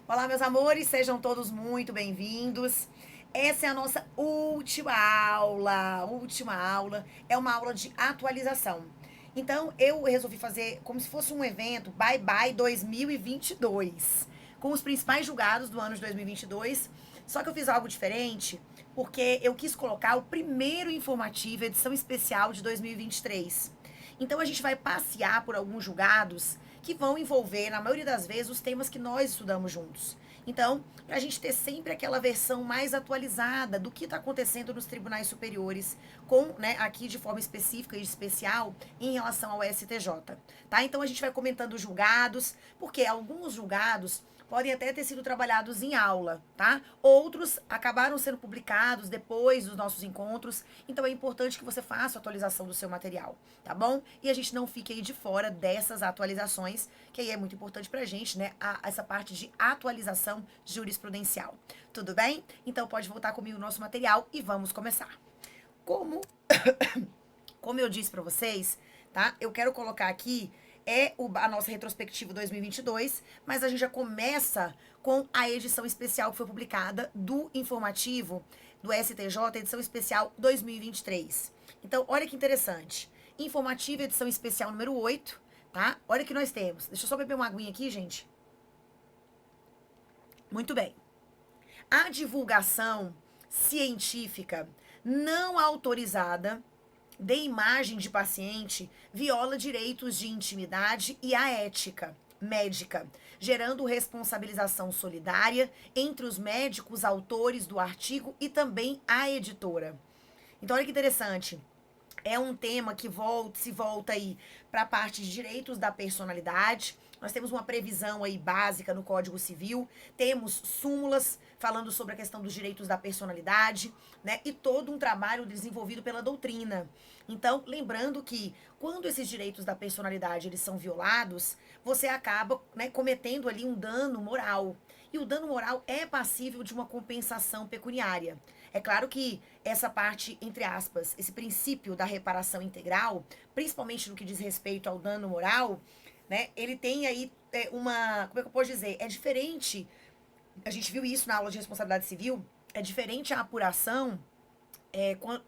Olá, meus amores, sejam todos muito bem-vindos. Essa é a nossa última aula. Última aula é uma aula de atualização. Então, eu resolvi fazer como se fosse um evento Bye Bye 2022, com os principais julgados do ano de 2022. Só que eu fiz algo diferente, porque eu quis colocar o primeiro informativo, edição especial de 2023. Então a gente vai passear por alguns julgados que vão envolver, na maioria das vezes, os temas que nós estudamos juntos. Então, para a gente ter sempre aquela versão mais atualizada do que está acontecendo nos tribunais superiores, com, né, aqui de forma específica e especial em relação ao STJ, tá? Então a gente vai comentando os julgados, porque alguns julgados podem até ter sido trabalhados em aula, tá? Outros acabaram sendo publicados depois dos nossos encontros, então é importante que você faça a atualização do seu material, tá bom? E a gente não fique aí de fora dessas atualizações, que aí é muito importante pra gente, né? Essa parte de atualização jurisprudencial. Tudo bem? Então pode voltar comigo no nosso material e vamos começar. Como como eu disse para vocês, tá? Eu quero colocar aqui a nossa retrospectiva 2022, mas a gente já começa com a edição especial que foi publicada do informativo do STJ, edição especial 2023. Então, olha que interessante. Informativo, edição especial número 8, tá? Olha o que nós temos. Deixa eu só beber uma aguinha aqui, gente. Muito bem. A divulgação científica não autorizada de imagem de paciente viola direitos de intimidade e a ética médica, gerando responsabilização solidária entre os médicos autores do artigo e também a editora. Então, olha que interessante. É um tema que se volta aí para a parte de direitos da personalidade. Nós temos uma previsão aí básica no Código Civil, temos súmulas falando sobre a questão dos direitos da personalidade, né? E todo um trabalho desenvolvido pela doutrina. Então, lembrando que quando esses direitos da personalidade eles são violados, você acaba, né, cometendo ali um dano moral. E o dano moral é passível de uma compensação pecuniária. É claro que essa parte, entre aspas, esse princípio da reparação integral, principalmente no que diz respeito ao dano moral, né, ele tem aí uma, como é que eu posso dizer? É diferente, a gente viu isso na aula de responsabilidade civil, é diferente a apuração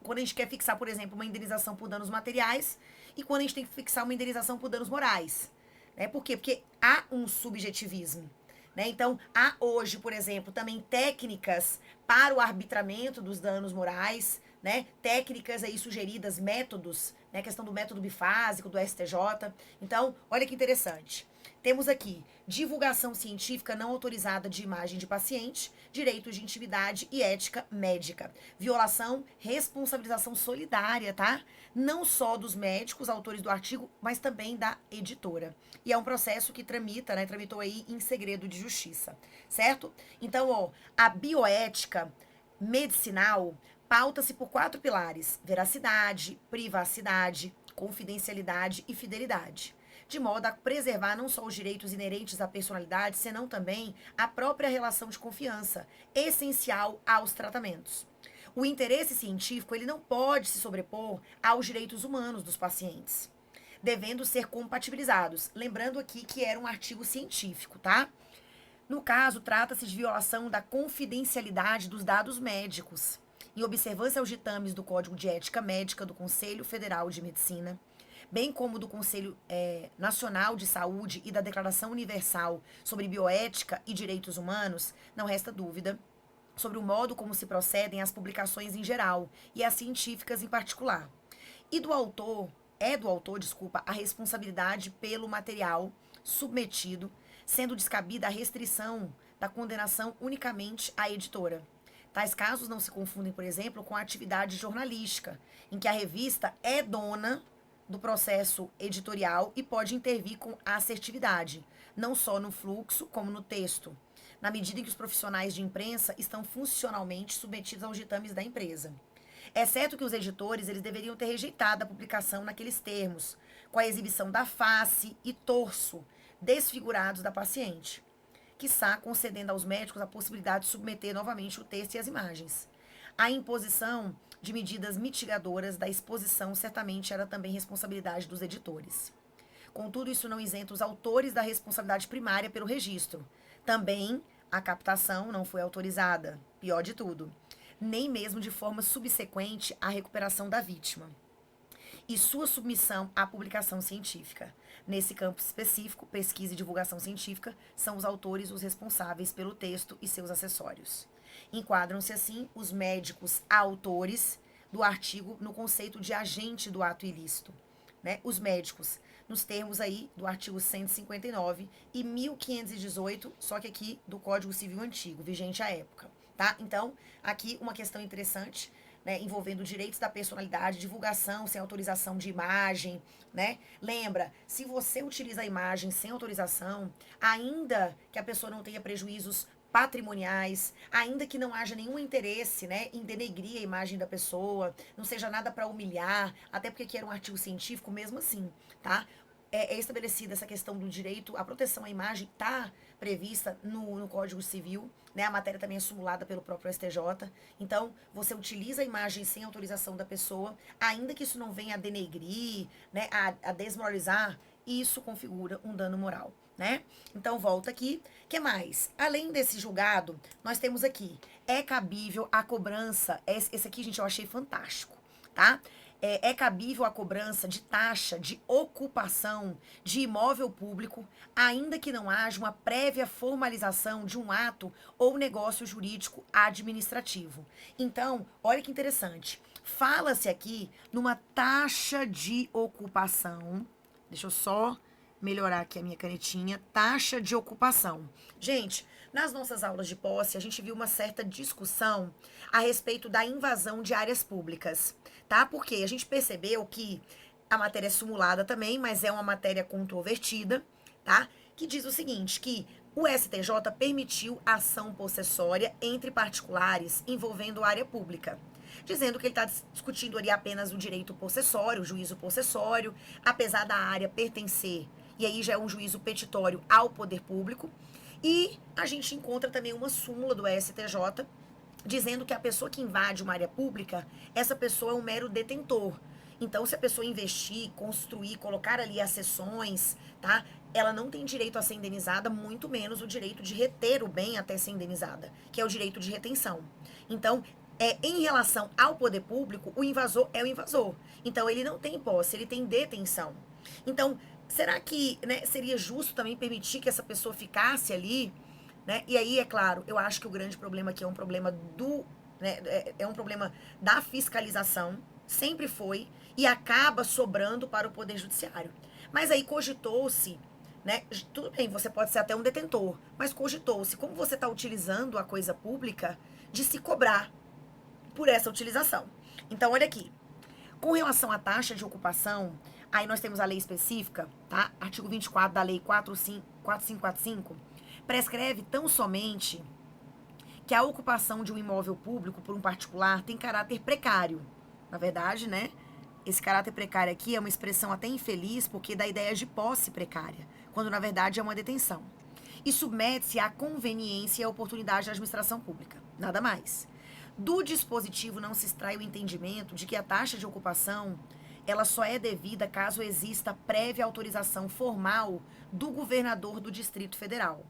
quando a gente quer fixar, por exemplo, uma indenização por danos materiais e quando a gente tem que fixar uma indenização por danos morais. Né? Por quê? Porque há um subjetivismo. Né? Então, há hoje, por exemplo, também técnicas para o arbitramento dos danos morais, né? Técnicas aí sugeridas, métodos, né? A questão do método bifásico, do STJ. Então, olha que interessante. Temos aqui divulgação científica não autorizada de imagem de paciente, direitos de intimidade e ética médica. Violação, responsabilização solidária, tá? Não só dos médicos, autores do artigo, mas também da editora. E é um processo que tramita, né? Tramitou aí em segredo de justiça, certo? Então, ó, a bioética medicinal pauta-se por 4 pilares: veracidade, privacidade, confidencialidade e fidelidade, de modo a preservar não só os direitos inerentes à personalidade, senão também a própria relação de confiança, essencial aos tratamentos. O interesse científico ele não pode se sobrepor aos direitos humanos dos pacientes, devendo ser compatibilizados. Lembrando aqui que era um artigo científico, tá? No caso, trata-se de violação da confidencialidade dos dados médicos, em observância aos ditames do Código de Ética Médica do Conselho Federal de Medicina, bem como do Conselho Nacional de Saúde e da Declaração Universal sobre Bioética e Direitos Humanos, não resta dúvida sobre o modo como se procedem as publicações em geral e as científicas em particular. E do autor, desculpa, a responsabilidade pelo material submetido, sendo descabida a restrição da condenação unicamente à editora. Tais casos não se confundem, por exemplo, com a atividade jornalística, em que a revista é dona do processo editorial e pode intervir com assertividade, não só no fluxo, como no texto, na medida em que os profissionais de imprensa estão funcionalmente submetidos aos ditames da empresa. É certo que os editores eles deveriam ter rejeitado a publicação naqueles termos, com a exibição da face e torso desfigurados da paciente, quiçá concedendo aos médicos a possibilidade de submeter novamente o texto e as imagens. A imposição de medidas mitigadoras da exposição certamente era também responsabilidade dos editores. Contudo, isso não isenta os autores da responsabilidade primária pelo registro, também A captação não foi autorizada, pior de tudo, nem mesmo de forma subsequente à recuperação da vítima e sua submissão à publicação científica. Nesse campo específico, pesquisa e divulgação científica são os autores os responsáveis pelo texto e seus acessórios. Enquadram-se, assim, os médicos autores do artigo no conceito de agente do ato ilícito. Né? Os médicos, nos termos aí do artigo 159 e 1518, só que aqui do Código Civil Antigo, vigente à época. Tá? Então, aqui uma questão interessante, né, envolvendo direitos da personalidade, divulgação sem autorização de imagem, né? Lembra, se você utiliza a imagem sem autorização, ainda que a pessoa não tenha prejuízos patrimoniais, ainda que não haja nenhum interesse, né, em denegrir a imagem da pessoa, não seja nada para humilhar, até porque aqui era um artigo científico mesmo assim, tá? É estabelecida essa questão do direito à proteção à imagem, tá prevista no Código Civil, né? A matéria também é simulada pelo próprio STJ. Então, você utiliza a imagem sem autorização da pessoa, ainda que isso não venha a denegrir, né, a desmoralizar, isso configura um dano moral, né? Então, volta aqui. Que mais? Além desse julgado, nós temos aqui, é cabível a cobrança, esse aqui, gente, eu achei fantástico, tá? É cabível a cobrança de taxa de ocupação de imóvel público, ainda que não haja uma prévia formalização de um ato ou negócio jurídico administrativo. Então, olha que interessante. Fala-se aqui numa taxa de ocupação. Deixa eu só melhorar aqui a minha canetinha. Taxa de ocupação. Gente, nas nossas aulas de posse, a gente viu uma certa discussão a respeito da invasão de áreas públicas, tá? Porque a gente percebeu que a matéria é simulada também, mas é uma matéria controvertida, tá? Que diz o seguinte, que o STJ permitiu ação possessória entre particulares envolvendo área pública, dizendo que ele está discutindo ali apenas o direito possessório, o juízo possessório, apesar da área pertencer, e aí já é um juízo petitório ao poder público. E a gente encontra também uma súmula do STJ dizendo que a pessoa que invade uma área pública, essa pessoa é um mero detentor. Então, se a pessoa investir, construir, colocar ali as seções, tá? Ela não tem direito a ser indenizada, muito menos o direito de reter o bem até ser indenizada, que é o direito de retenção. Então, em relação ao poder público, o invasor é o invasor. Então, ele não tem posse, ele tem detenção. Então, será que, né, seria justo também permitir que essa pessoa ficasse ali, né? E aí, é claro, eu acho que o grande problema aqui é um problema né, é um problema da fiscalização, sempre foi, e acaba sobrando para o Poder Judiciário. Mas aí cogitou-se, né? Tudo bem, você pode ser até um detentor, mas cogitou-se, como você está utilizando a coisa pública, de se cobrar por essa utilização. Então, olha aqui. Com relação à taxa de ocupação, aí nós temos a lei específica, tá? Artigo 24 da Lei 4545, prescreve tão somente que a ocupação de um imóvel público por um particular tem caráter precário. Na verdade, né? Esse caráter precário aqui é uma expressão até infeliz, porque dá ideia de posse precária, quando na verdade é uma detenção. E submete-se à conveniência e à oportunidade da administração pública. Nada mais. Do dispositivo não se extrai o entendimento de que a taxa de ocupação ela só é devida caso exista prévia autorização formal do governador do Distrito Federal.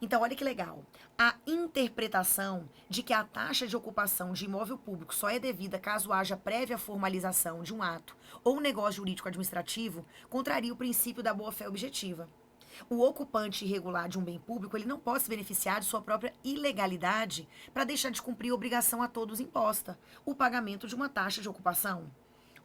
Então, olha que legal. A interpretação de que a taxa de ocupação de imóvel público só é devida caso haja prévia formalização de um ato ou negócio jurídico administrativo contraria o princípio da boa-fé objetiva. O ocupante irregular de um bem público, ele não pode se beneficiar de sua própria ilegalidade para deixar de cumprir a obrigação a todos imposta, o pagamento de uma taxa de ocupação.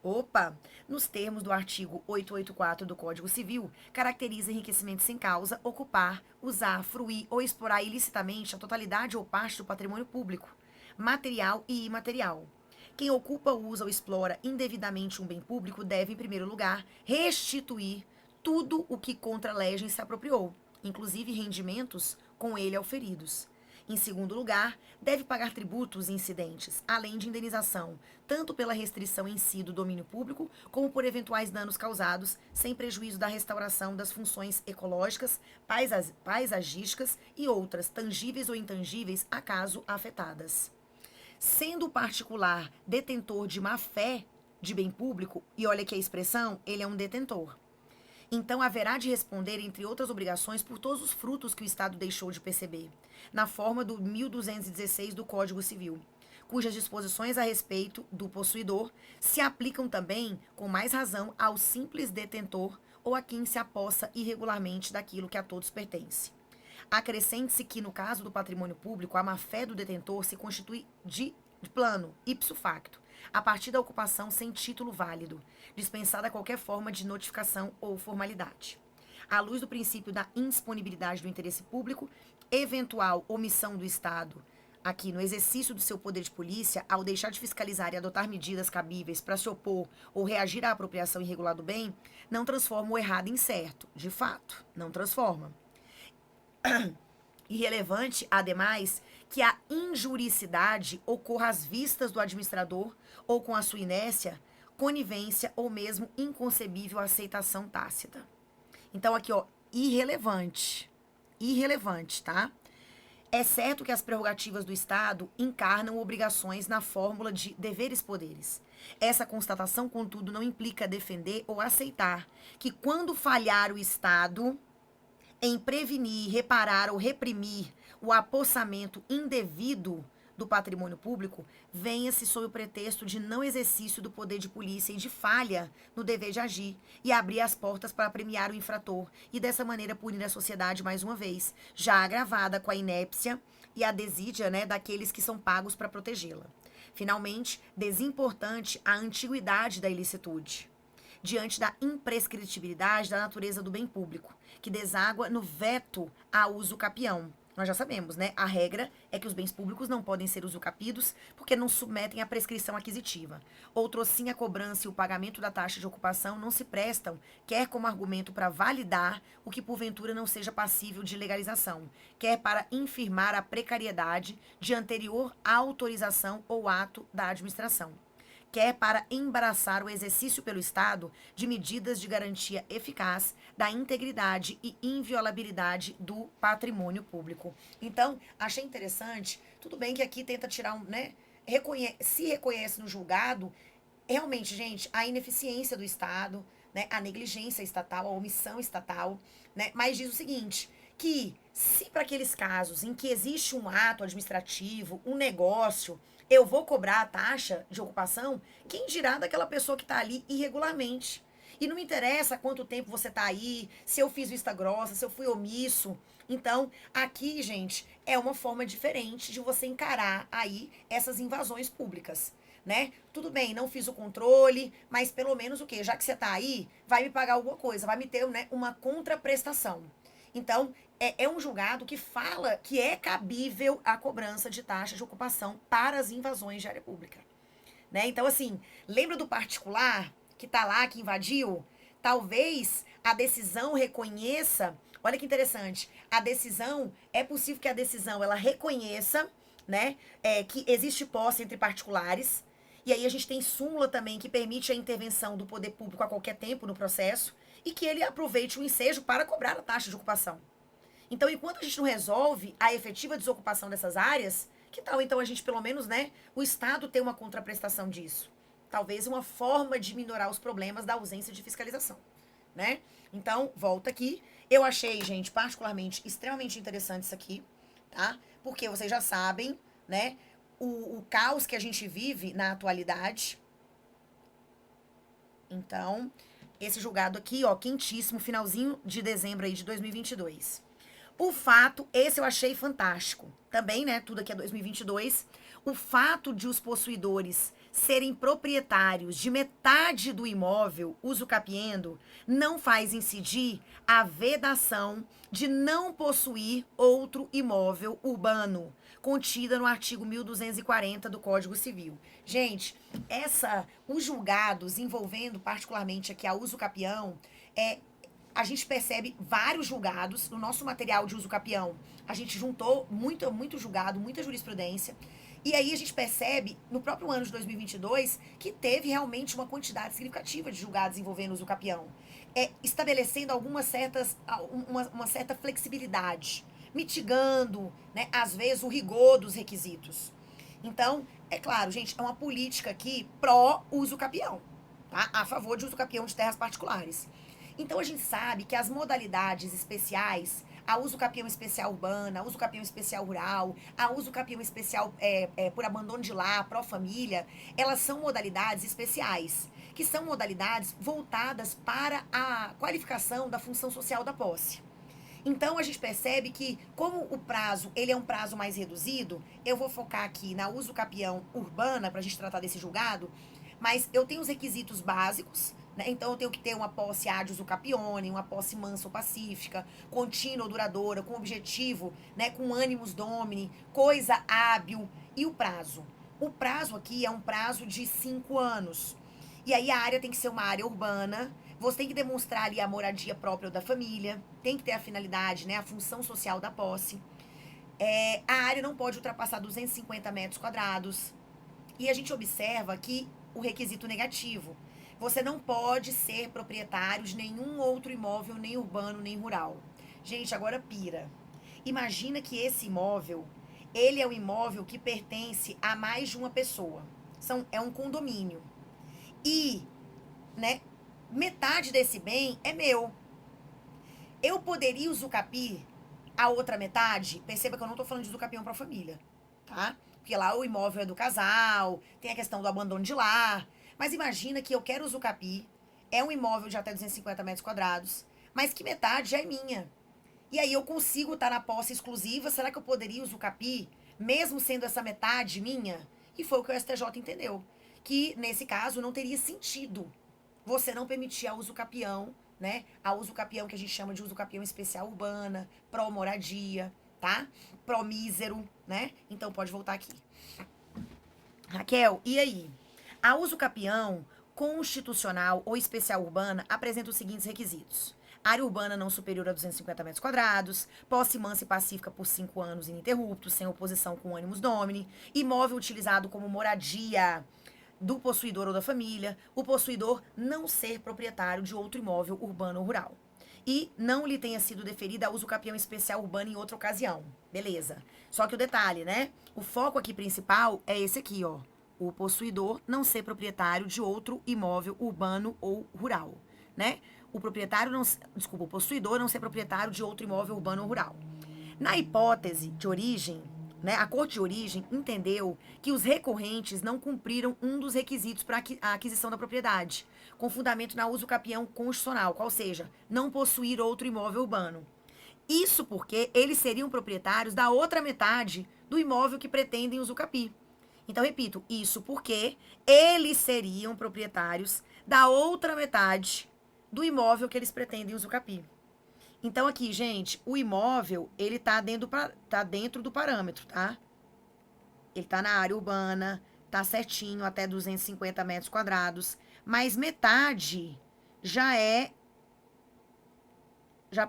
Opa! Nos termos do artigo 884 do Código Civil, caracteriza enriquecimento sem causa ocupar, usar, fruir ou explorar ilicitamente a totalidade ou parte do patrimônio público, material e imaterial. Quem ocupa, usa ou explora indevidamente um bem público deve, em primeiro lugar, restituir tudo o que contra a legem se apropriou, inclusive rendimentos com ele auferidos. Em segundo lugar, deve pagar tributos incidentes, além de indenização, tanto pela restrição em si do domínio público, como por eventuais danos causados, sem prejuízo da restauração das funções ecológicas, paisagísticas e outras, tangíveis ou intangíveis, acaso afetadas. Sendo o particular detentor de má-fé de bem público, e olha aqui a expressão, ele é um detentor. Então haverá de responder, entre outras obrigações, por todos os frutos que o Estado deixou de perceber, na forma do 1216 do Código Civil, cujas disposições a respeito do possuidor se aplicam também, com mais razão, ao simples detentor ou a quem se apossa irregularmente daquilo que a todos pertence. Acrescente-se que, no caso do patrimônio público, a má-fé do detentor se constitui de plano, ipso facto, a partir da ocupação sem título válido, dispensada qualquer forma de notificação ou formalidade. À luz do princípio da indisponibilidade do interesse público, eventual omissão do Estado, aqui no exercício do seu poder de polícia, ao deixar de fiscalizar e adotar medidas cabíveis para se opor ou reagir à apropriação irregular do bem, não transforma o errado em certo, de fato, não transforma. Irrelevante, ademais, que a injuricidade ocorra às vistas do administrador ou com a sua inércia, conivência ou mesmo inconcebível aceitação tácita. Então aqui, ó, irrelevante, tá? É certo que as prerrogativas do Estado encarnam obrigações na fórmula de deveres-poderes. Essa constatação, contudo, não implica defender ou aceitar que quando falhar o Estado em prevenir, reparar ou reprimir o apossamento indevido do patrimônio público, venha-se sob o pretexto de não exercício do poder de polícia e de falha no dever de agir e abrir as portas para premiar o infrator e dessa maneira punir a sociedade mais uma vez, já agravada com a inépcia e a desídia, né, daqueles que são pagos para protegê-la. Finalmente, desimportante a antiguidade da ilicitude, diante da imprescritibilidade da natureza do bem público, que deságua no veto a uso capião. Nós já sabemos, né? A regra é que os bens públicos não podem ser usucapidos porque não submetem à prescrição aquisitiva. Outrossim, a cobrança e o pagamento da taxa de ocupação não se prestam, quer como argumento para validar o que porventura não seja passível de legalização, quer para infirmar a precariedade de anterior autorização ou ato da administração, quer para embaraçar o exercício pelo Estado de medidas de garantia eficaz da integridade e inviolabilidade do patrimônio público. Então, achei interessante, tudo bem que aqui tenta tirar né, se reconhece no julgado, realmente, gente, a ineficiência do Estado, né, a negligência estatal, a omissão estatal, né, mas diz o seguinte, que se para aqueles casos em que existe um ato administrativo, um negócio, eu vou cobrar a taxa de ocupação, quem dirá daquela pessoa que está ali irregularmente? E não me interessa quanto tempo você está aí, se eu fiz vista grossa, se eu fui omisso. Então, aqui, gente, é uma forma diferente de você encarar aí essas invasões públicas, né? Tudo bem, não fiz o controle, mas pelo menos o quê? Já que você está aí, vai me pagar alguma coisa, vai me ter, né, uma contraprestação. Então, é um julgado que fala que é cabível a cobrança de taxa de ocupação para as invasões de área pública, né? Então, assim, lembra do particular que tá lá, que invadiu? Talvez a decisão reconheça, olha que interessante, a decisão, é possível que a decisão, ela reconheça, né, que existe posse entre particulares, e aí a gente tem súmula também que permite a intervenção do poder público a qualquer tempo no processo, e que ele aproveite o ensejo para cobrar a taxa de ocupação. Então, enquanto a gente não resolve a efetiva desocupação dessas áreas, que tal então a gente, pelo menos, né, o Estado ter uma contraprestação disso? Talvez uma forma de minorar os problemas da ausência de fiscalização, né? Então, volta aqui. Eu achei, gente, particularmente, extremamente interessante isso aqui, tá? Porque vocês já sabem, né, o caos que a gente vive na atualidade. Então, esse julgado aqui, ó, quentíssimo, finalzinho de dezembro aí de 2022. O fato, esse eu achei fantástico. Também, né, tudo aqui é 2022. O fato de os possuidores serem proprietários de metade do imóvel usucapiendo não faz incidir a vedação de não possuir outro imóvel urbano, contida no artigo 1240 do Código Civil. Gente, os julgados envolvendo particularmente aqui a usucapião, a gente percebe vários julgados no nosso material de usucapião. A gente juntou muito julgado, muita jurisprudência. E aí a gente percebe, no próprio ano de 2022, que teve realmente uma quantidade significativa de julgados envolvendo o usucapião, estabelecendo uma certa flexibilidade, mitigando, né, às vezes, o rigor dos requisitos. Então, é claro, gente, é uma política aqui pró-usucapião, tá? A favor de usucapião de terras particulares. Então a gente sabe que as modalidades especiais, a uso capião especial urbana, a uso capião especial rural, a uso capião especial por abandono de lar, pró-família, elas são modalidades especiais, que são modalidades voltadas para a qualificação da função social da posse. Então a gente percebe que, como o prazo ele é um prazo mais reduzido, eu vou focar aqui na uso capião urbana para a gente tratar desse julgado, mas eu tenho os requisitos básicos, né? Então eu tenho que ter uma posse ad uso capione, uma posse mansa ou pacífica, contínua ou duradoura, com objetivo, né? Com animus domini, coisa hábil e o prazo. O prazo aqui é um prazo de 5 anos. E aí a área tem que ser uma área urbana. Você tem que demonstrar ali a moradia própria da família, tem que ter a finalidade, né, a função social da posse. A área não pode ultrapassar 250 metros quadrados. E a gente observa que o requisito negativo. Você não pode ser proprietário de nenhum outro imóvel, nem urbano, nem rural. Gente, agora pira. Imagina que esse imóvel, ele é um imóvel que pertence a mais de uma pessoa. É um condomínio. E, né, metade desse bem é meu. Eu poderia usucapir a outra metade? Perceba que eu não tô falando de usucapião para família, tá? Porque lá o imóvel é do casal, tem a questão do abandono de lar. Mas imagina que eu quero usucapir, é um imóvel de até 250 metros quadrados, mas que metade já é minha. E aí eu consigo estar na posse exclusiva, será que eu poderia usucapir, mesmo sendo essa metade minha? E foi o que o STJ entendeu. Que, nesse caso, não teria sentido você não permitir a usucapião, né? A usucapião que a gente chama de usucapião especial urbana, pró-moradia, tá? Pró-mísero, né? Então pode voltar aqui. Raquel, e aí? A usucapião constitucional ou especial urbana apresenta os seguintes requisitos. Área urbana não superior a 250 metros quadrados, posse mansa e pacífica por 5 anos ininterruptos, sem oposição com ânimos domini, imóvel utilizado como moradia do possuidor ou da família, o possuidor não ser proprietário de outro imóvel urbano ou rural. E não lhe tenha sido deferida a uso capião especial urbano em outra ocasião. Beleza. Só que o detalhe, né? O foco aqui principal é esse aqui, ó. O possuidor não ser proprietário de outro imóvel urbano ou rural, né? O proprietário não, desculpa, o possuidor não ser proprietário de outro imóvel urbano ou rural. Na hipótese de origem, né, a Corte de Origem entendeu que os recorrentes não cumpriram um dos requisitos para a aquisição da propriedade, com fundamento na uso capião constitucional, qual seja, não possuir outro imóvel urbano. Isso porque eles seriam proprietários da outra metade do imóvel que pretendem usucapi. Então, repito, isso porque eles seriam proprietários da outra metade do imóvel que eles pretendem usucapi. Então, aqui, gente, o imóvel, ele tá dentro do parâmetro, tá? Ele tá na área urbana, tá certinho, até 250 metros quadrados, mas metade já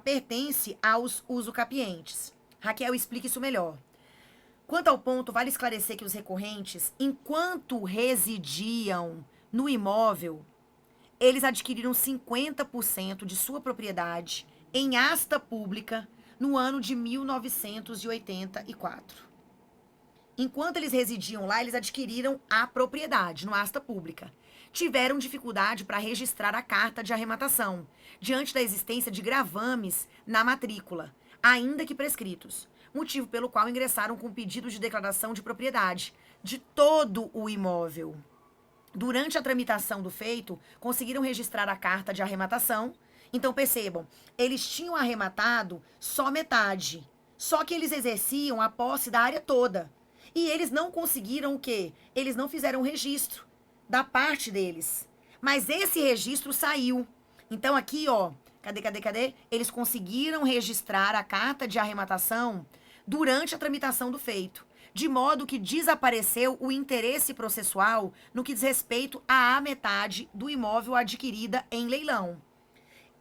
pertence aos usucapientes. Raquel, explique isso melhor. Quanto ao ponto, vale esclarecer que os recorrentes, enquanto residiam no imóvel, eles adquiriram 50% de sua propriedade em asta pública no ano de 1984. Enquanto eles residiam lá, eles adquiriram a propriedade no asta pública. Tiveram dificuldade para registrar a carta de arrematação, diante da existência de gravames na matrícula, ainda que prescritos, motivo pelo qual ingressaram com pedido de declaração de propriedade de todo o imóvel. Durante a tramitação do feito, conseguiram registrar a carta de arrematação. Então, percebam, eles tinham arrematado só metade. Só que eles exerciam a posse da área toda. E eles não conseguiram o quê? Eles não fizeram registro da parte deles. Mas esse registro saiu. Então, aqui, ó, cadê? Eles conseguiram registrar a carta de arrematação durante a tramitação do feito, de modo que desapareceu o interesse processual no que diz respeito à metade do imóvel adquirida em leilão.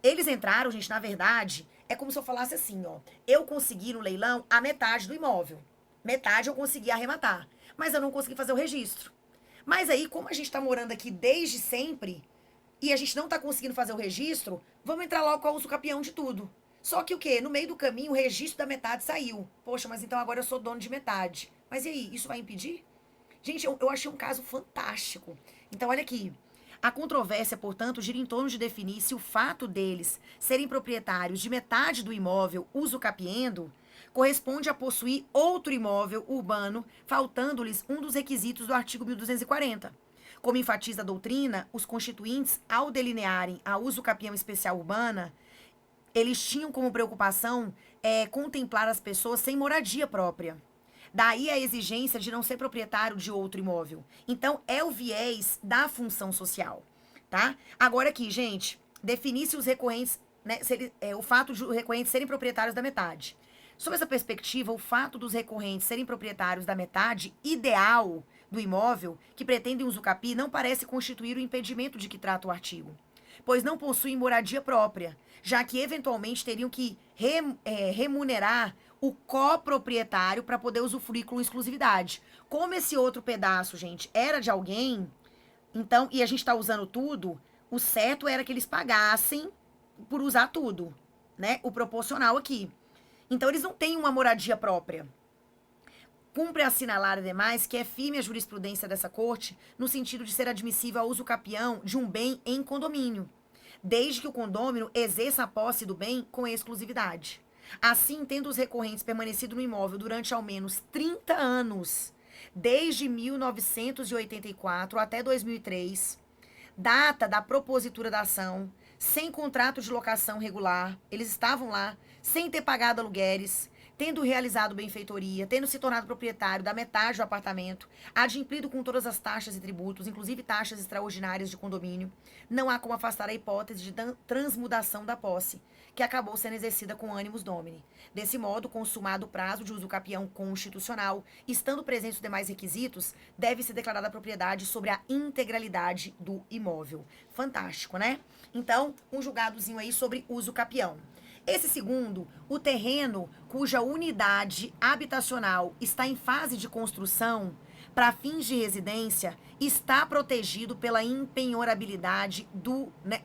Eles entraram, gente, na verdade, é como se eu falasse assim, ó, eu consegui no leilão a metade do imóvel. Metade eu consegui arrematar, mas eu não consegui fazer o registro. Mas aí, como a gente tá morando aqui desde sempre, e a gente não tá conseguindo fazer o registro, vamos entrar logo com o usucapião de tudo. Só que o quê? No meio do caminho, o registro da metade saiu. Poxa, mas então agora eu sou dono de metade. Mas e aí, isso vai impedir? Gente, eu achei um caso fantástico. Então, olha aqui. A controvérsia, portanto, gira em torno de definir se o fato deles serem proprietários de metade do imóvel usucapiendo corresponde a possuir outro imóvel urbano, faltando-lhes um dos requisitos do artigo 1240. Como enfatiza a doutrina, os constituintes, ao delinearem a usucapião especial urbana, eles tinham como preocupação contemplar as pessoas sem moradia própria. Daí a exigência de não ser proprietário de outro imóvel. Então, é o viés da função social, tá? Agora aqui, gente, definir-se os recorrentes, né, o fato de os recorrentes serem proprietários da metade. Sob essa perspectiva, o fato dos recorrentes serem proprietários da metade ideal do imóvel que pretendem usucapi não parece constituir o impedimento de que trata o artigo, pois não possuem moradia própria, já que eventualmente teriam que remunerar o coproprietário para poder usufruir com exclusividade. Como esse outro pedaço, gente, era de alguém, então, e a gente está usando tudo, o certo era que eles pagassem por usar tudo, né? O proporcional aqui. Então, eles não têm uma moradia própria. Cumpre assinalar, ademais, que é firme a jurisprudência dessa corte no sentido de ser admissível ao uso capião de um bem em condomínio, desde que o condômino exerça a posse do bem com exclusividade. Assim, tendo os recorrentes permanecido no imóvel durante ao menos 30 anos, desde 1984 até 2003, data da propositura da ação, sem contrato de locação regular, eles estavam lá, sem ter pagado aluguéis, tendo realizado benfeitoria, tendo se tornado proprietário da metade do apartamento, adimplido com todas as taxas e tributos, inclusive taxas extraordinárias de condomínio, não há como afastar a hipótese de transmudação da posse, que acabou sendo exercida com ânimos domini. Desse modo, consumado o prazo de uso capião constitucional, estando presentes os demais requisitos, deve-se declarar a propriedade sobre a integralidade do imóvel. Fantástico, né? Então, um julgadozinho aí sobre uso capião. Esse segundo, o terreno cuja unidade habitacional está em fase de construção para fins de residência está protegido pela impenhorabilidade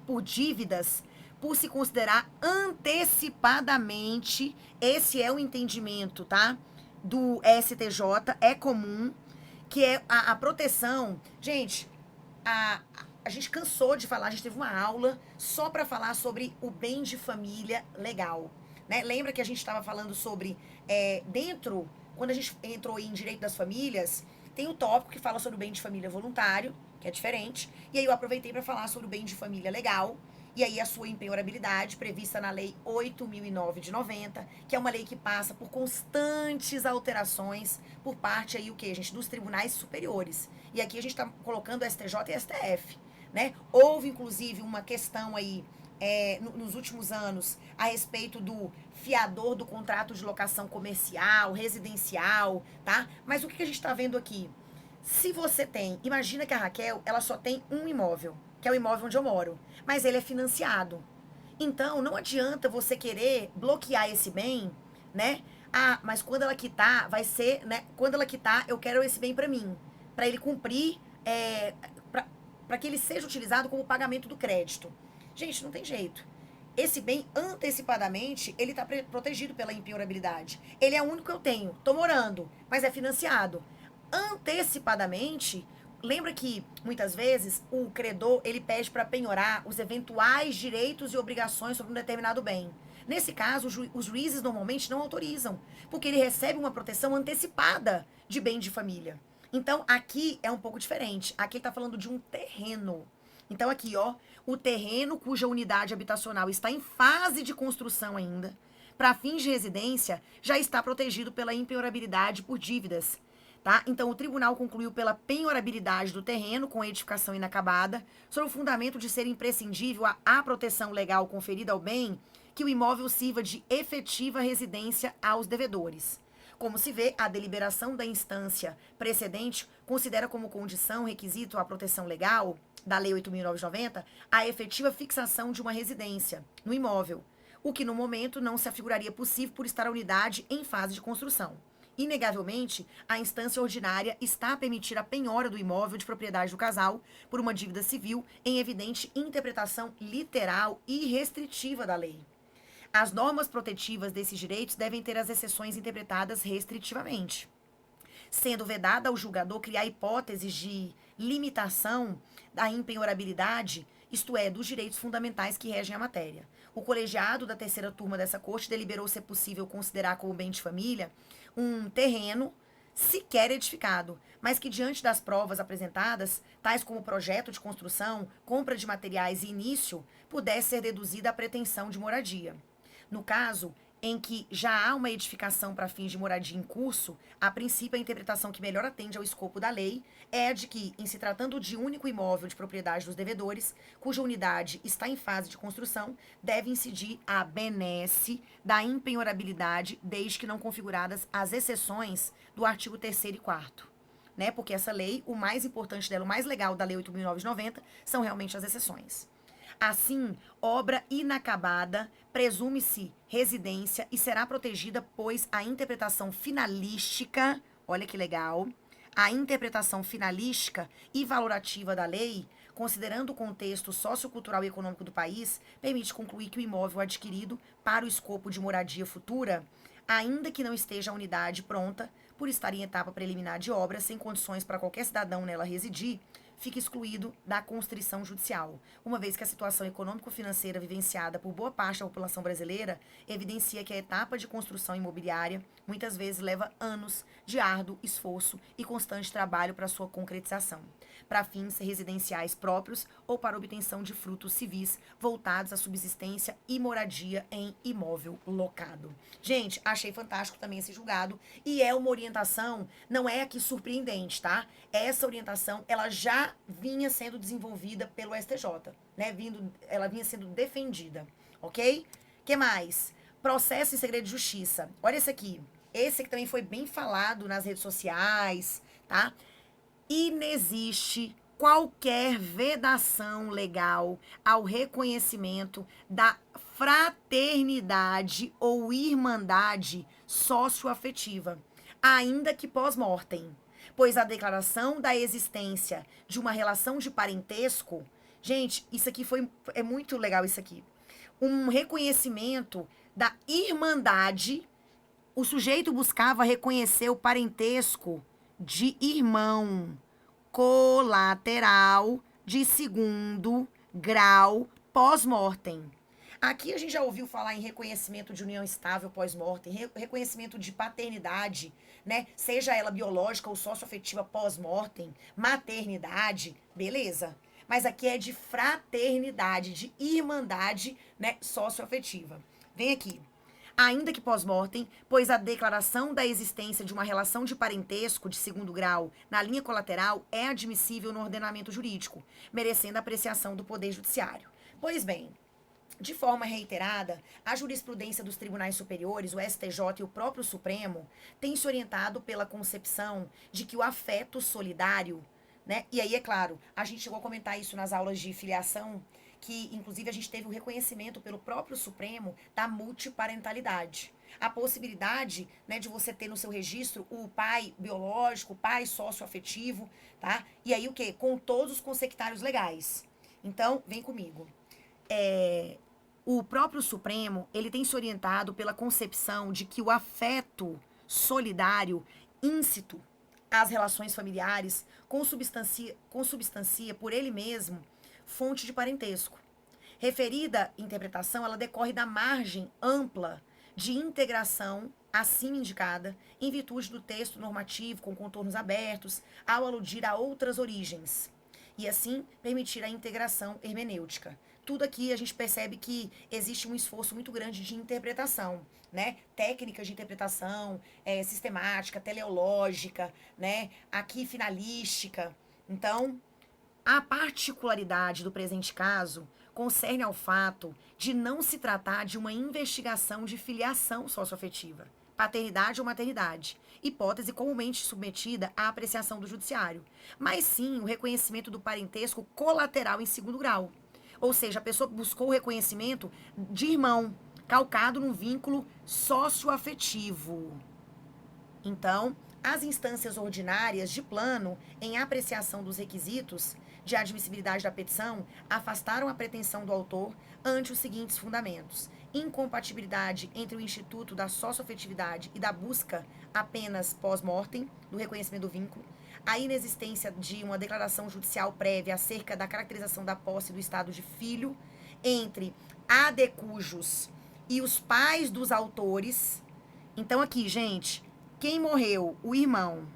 por dívidas, por se considerar antecipadamente, esse é o entendimento, tá? Do STJ, é comum, que é a proteção. Gente, a gente cansou de falar, a gente teve uma aula só para falar sobre o bem de família legal, né? Lembra que a gente estava falando sobre, quando a gente entrou em direito das famílias, tem o tópico que fala sobre o bem de família voluntário, que é diferente, e aí eu aproveitei para falar sobre o bem de família legal, e aí a sua impenhorabilidade, prevista na Lei 8.009 de 90, que é uma lei que passa por constantes alterações por parte aí, o quê, gente? Dos tribunais superiores. E aqui a gente está colocando STJ e STF, né? Houve, inclusive, uma questão aí, nos últimos anos, a respeito do fiador do contrato de locação comercial, residencial, tá? Mas o que a gente está vendo aqui? Se você tem, imagina que a Raquel, ela só tem um imóvel, que é o imóvel onde eu moro, mas ele é financiado. Então, não adianta você querer bloquear esse bem, né? Ah, mas quando ela quitar, vai ser, né? Quando ela quitar, eu quero esse bem para mim, para ele cumprir, para que ele seja utilizado como pagamento do crédito. Gente, não tem jeito. Esse bem, antecipadamente, ele está protegido pela impenhorabilidade. Ele é o único que eu tenho. Tô morando, mas é financiado. Antecipadamente, lembra que, muitas vezes, o credor, ele pede para penhorar os eventuais direitos e obrigações sobre um determinado bem. Nesse caso, os juízes normalmente não autorizam, porque ele recebe uma proteção antecipada de bem de família. Então, aqui é um pouco diferente. Aqui ele está falando de um terreno. Então, aqui, ó, o terreno cuja unidade habitacional está em fase de construção ainda, para fins de residência, já está protegido pela impenhorabilidade por dívidas, tá? Então, o tribunal concluiu pela penhorabilidade do terreno com edificação inacabada, sob o fundamento de ser imprescindível a proteção legal conferida ao bem, que o imóvel sirva de efetiva residência aos devedores. Como se vê, a deliberação da instância precedente considera como condição, requisito à proteção legal da Lei 8.990 a efetiva fixação de uma residência no imóvel, o que no momento não se afiguraria possível por estar a unidade em fase de construção. Inegavelmente, a instância ordinária está a permitir a penhora do imóvel de propriedade do casal por uma dívida civil em evidente interpretação literal e restritiva da lei. As normas protetivas desses direitos devem ter as exceções interpretadas restritivamente. sendo vedada ao julgador criar hipóteses de limitação da impenhorabilidade, isto é, dos direitos fundamentais que regem a matéria. O colegiado da terceira turma dessa corte deliberou ser possível considerar como bem de família um terreno sequer edificado, mas que diante das provas apresentadas, tais como projeto de construção, compra de materiais e início, pudesse ser deduzida a pretensão de moradia. No caso em que já há uma edificação para fins de moradia em curso, a princípio a interpretação que melhor atende ao escopo da lei é a de que, em se tratando de único imóvel de propriedade dos devedores, cuja unidade está em fase de construção, deve incidir a benesse da impenhorabilidade, desde que não configuradas as exceções do artigo 3º e 4º. Né? Porque essa lei, o mais importante dela, o mais legal da Lei 8.990, são realmente as exceções. Assim, obra inacabada presume-se residência e será protegida, pois a interpretação finalística, olha que legal, a interpretação finalística e valorativa da lei, considerando o contexto sociocultural e econômico do país, permite concluir que o imóvel adquirido para o escopo de moradia futura, ainda que não esteja a unidade pronta, por estar em etapa preliminar de obra, sem condições para qualquer cidadão nela residir, fica excluído da constrição judicial, uma vez que a situação econômico-financeira vivenciada por boa parte da população brasileira evidencia que a etapa de construção imobiliária muitas vezes leva anos de árduo esforço e constante trabalho para sua concretização, para fins residenciais próprios ou para obtenção de frutos civis voltados à subsistência e moradia em imóvel locado. Gente, achei fantástico também esse julgado e é uma orientação, não é aqui surpreendente, tá? Essa orientação, ela já vinha sendo desenvolvida pelo STJ, né? Ela vinha sendo defendida, ok? Que mais? Processo em segredo de justiça. Olha esse aqui. Esse aqui também foi bem falado nas redes sociais, tá? Inexiste qualquer vedação legal ao reconhecimento da fraternidade ou irmandade socioafetiva, ainda que pós-mortem, pois a declaração da existência de uma relação de parentesco, gente, isso aqui é muito legal isso aqui, um reconhecimento da irmandade, o sujeito buscava reconhecer o parentesco de irmão colateral de segundo grau pós-mortem. Aqui a gente já ouviu falar em reconhecimento de união estável pós-mortem, reconhecimento de paternidade, né? Seja ela biológica ou socioafetiva pós-mortem, maternidade, beleza. Mas aqui é de fraternidade, de irmandade, né, socioafetiva. Vem aqui. Ainda que pós-mortem, pois a declaração da existência de uma relação de parentesco de segundo grau na linha colateral é admissível no ordenamento jurídico, merecendo a apreciação do Poder Judiciário. Pois bem, de forma reiterada, a jurisprudência dos tribunais superiores, o STJ e o próprio Supremo, tem se orientado pela concepção de que o afeto solidário, né? E aí, é claro, a gente chegou a comentar isso nas aulas de filiação, que inclusive a gente teve o reconhecimento pelo próprio Supremo da multiparentalidade. A possibilidade, né, de você ter no seu registro o pai biológico, o pai socioafetivo, tá? E aí o quê? Com todos os consectários legais. Então, vem comigo. O próprio Supremo, ele tem se orientado pela concepção de que o afeto solidário íncito às relações familiares consubstancia por ele mesmo fonte de parentesco. Referida interpretação, ela decorre da margem ampla de integração acima indicada, em virtude do texto normativo com contornos abertos, ao aludir a outras origens, e assim permitir a integração hermenêutica. Tudo aqui a gente percebe que existe um esforço muito grande de interpretação, né? Técnicas de interpretação, sistemática, teleológica, né? Aqui finalística. Então, a particularidade do presente caso concerne ao fato de não se tratar de uma investigação de filiação socioafetiva, paternidade ou maternidade, hipótese comumente submetida à apreciação do judiciário, mas sim o reconhecimento do parentesco colateral em segundo grau. Ou seja, a pessoa buscou o reconhecimento de irmão, calcado num vínculo socioafetivo. Então, as instâncias ordinárias de plano, em apreciação dos requisitos, de admissibilidade da petição afastaram a pretensão do autor ante os seguintes fundamentos: incompatibilidade entre o instituto da socioafetividade e da busca apenas pós-mortem, do reconhecimento do vínculo, a inexistência de uma declaração judicial prévia acerca da caracterização da posse do estado de filho entre a de cujos e os pais dos autores. Então aqui, gente, quem morreu? O irmão,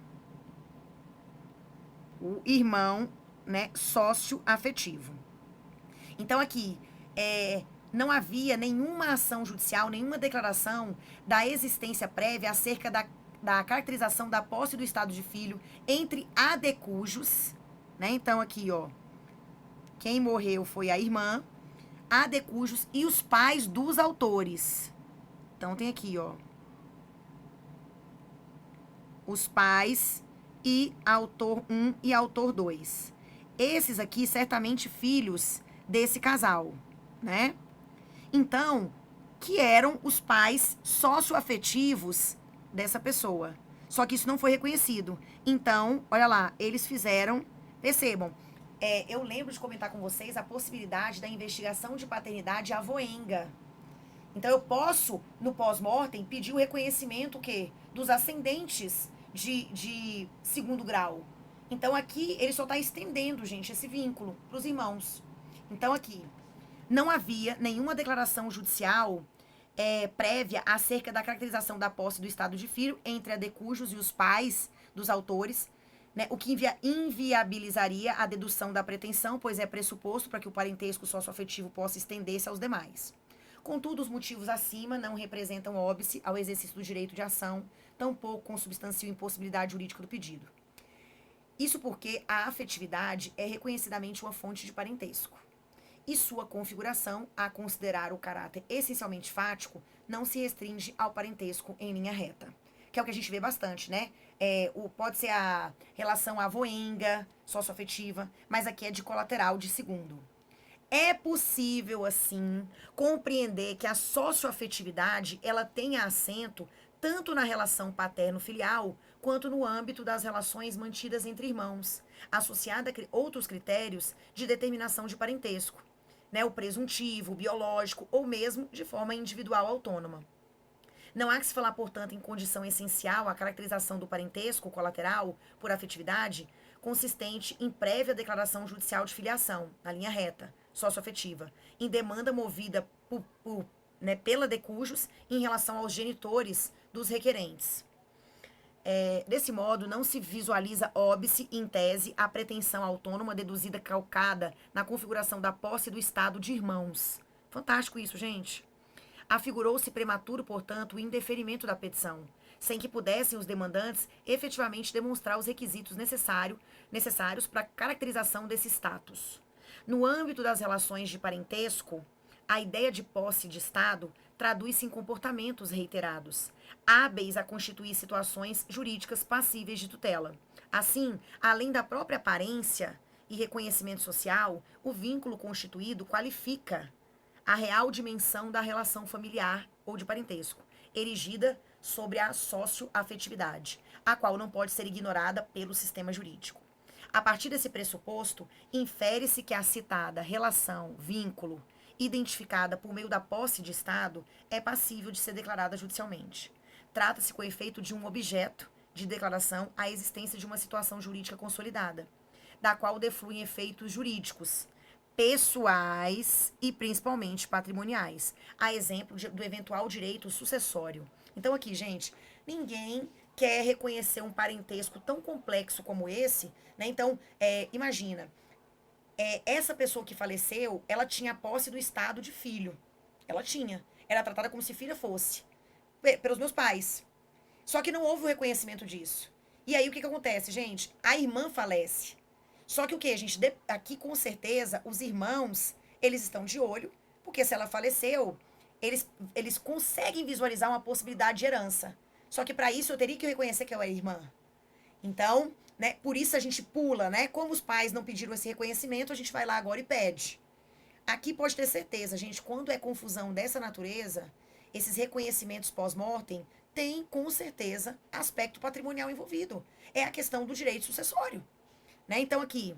né, sócio afetivo. Então aqui, não havia nenhuma ação judicial, nenhuma declaração da existência prévia acerca da caracterização da posse do estado de filho entre a de cujos, né? Então aqui, ó, quem morreu foi a irmã, a de cujos e os pais dos autores. Então tem aqui, ó, os pais e autor 1 e autor 2. Esses aqui, certamente filhos desse casal, né? Então, que eram os pais socioafetivos dessa pessoa. Só que isso não foi reconhecido. Então, olha lá, eles fizeram, percebam, eu lembro de comentar com vocês a possibilidade da investigação de paternidade avoenga. Então, eu posso, no pós-mortem, pedir o reconhecimento, o quê? Dos ascendentes de segundo grau. Então, aqui, ele só está estendendo, gente, esse vínculo para os irmãos. Então, aqui, não havia nenhuma declaração judicial prévia acerca da caracterização da posse do estado de filho entre a de cujos e os pais dos autores, né, o que inviabilizaria a dedução da pretensão, pois é pressuposto para que o parentesco socioafetivo possa estender-se aos demais. Contudo, os motivos acima não representam óbice ao exercício do direito de ação, tampouco consubstanciam impossibilidade jurídica do pedido. Isso porque a afetividade é reconhecidamente uma fonte de parentesco. E sua configuração, a considerar o caráter essencialmente fático, não se restringe ao parentesco em linha reta. Que é o que a gente vê bastante, né? Pode ser a relação avoenga, socioafetiva, mas aqui é de colateral de segundo. É possível, assim, compreender que a socioafetividade, ela tenha assento tanto na relação paterno-filial, quanto no âmbito das relações mantidas entre irmãos, associada a outros critérios de determinação de parentesco, né, o presuntivo, o biológico, ou mesmo de forma individual autônoma. Não há que se falar, portanto, em condição essencial a caracterização do parentesco colateral por afetividade, consistente em prévia declaração judicial de filiação, na linha reta, socioafetiva, em demanda movida pela de cujos em relação aos genitores dos requerentes. Desse modo, não se visualiza óbice, em tese, a pretensão autônoma deduzida calcada na configuração da posse do estado de irmãos. Fantástico isso, gente. Afigurou-se prematuro, portanto, o indeferimento da petição, sem que pudessem os demandantes efetivamente demonstrar os requisitos necessários para a caracterização desse status. No âmbito das relações de parentesco, a ideia de posse de Estado traduz-se em comportamentos reiterados, hábeis a constituir situações jurídicas passíveis de tutela. Assim, além da própria aparência e reconhecimento social, o vínculo constituído qualifica a real dimensão da relação familiar ou de parentesco, erigida sobre a socioafetividade, a qual não pode ser ignorada pelo sistema jurídico. A partir desse pressuposto, infere-se que a citada relação, vínculo, identificada por meio da posse de Estado, é passível de ser declarada judicialmente. Trata-se, com efeito, de um objeto de declaração a existência de uma situação jurídica consolidada, da qual defluem efeitos jurídicos, pessoais e principalmente patrimoniais, a exemplo do eventual direito sucessório. Então aqui, gente, ninguém quer reconhecer um parentesco tão complexo como esse, né? Então, imagina, essa pessoa que faleceu, ela tinha a posse do estado de filho. Ela tinha. Era tratada como se filha fosse. Pelos meus pais. Só que não houve o reconhecimento disso. E aí, o que acontece, gente? A irmã falece. Só que o que, gente? Aqui, com certeza, os irmãos, eles estão de olho, porque se ela faleceu, eles conseguem visualizar uma possibilidade de herança. Só que para isso, eu teria que reconhecer que eu era irmã. Então, né, por isso a gente pula, né? Como os pais não pediram esse reconhecimento, a gente vai lá agora e pede. Aqui pode ter certeza, gente, quando é confusão dessa natureza, esses reconhecimentos pós-mortem têm, com certeza, aspecto patrimonial envolvido. É a questão do direito sucessório. Né? Então, aqui,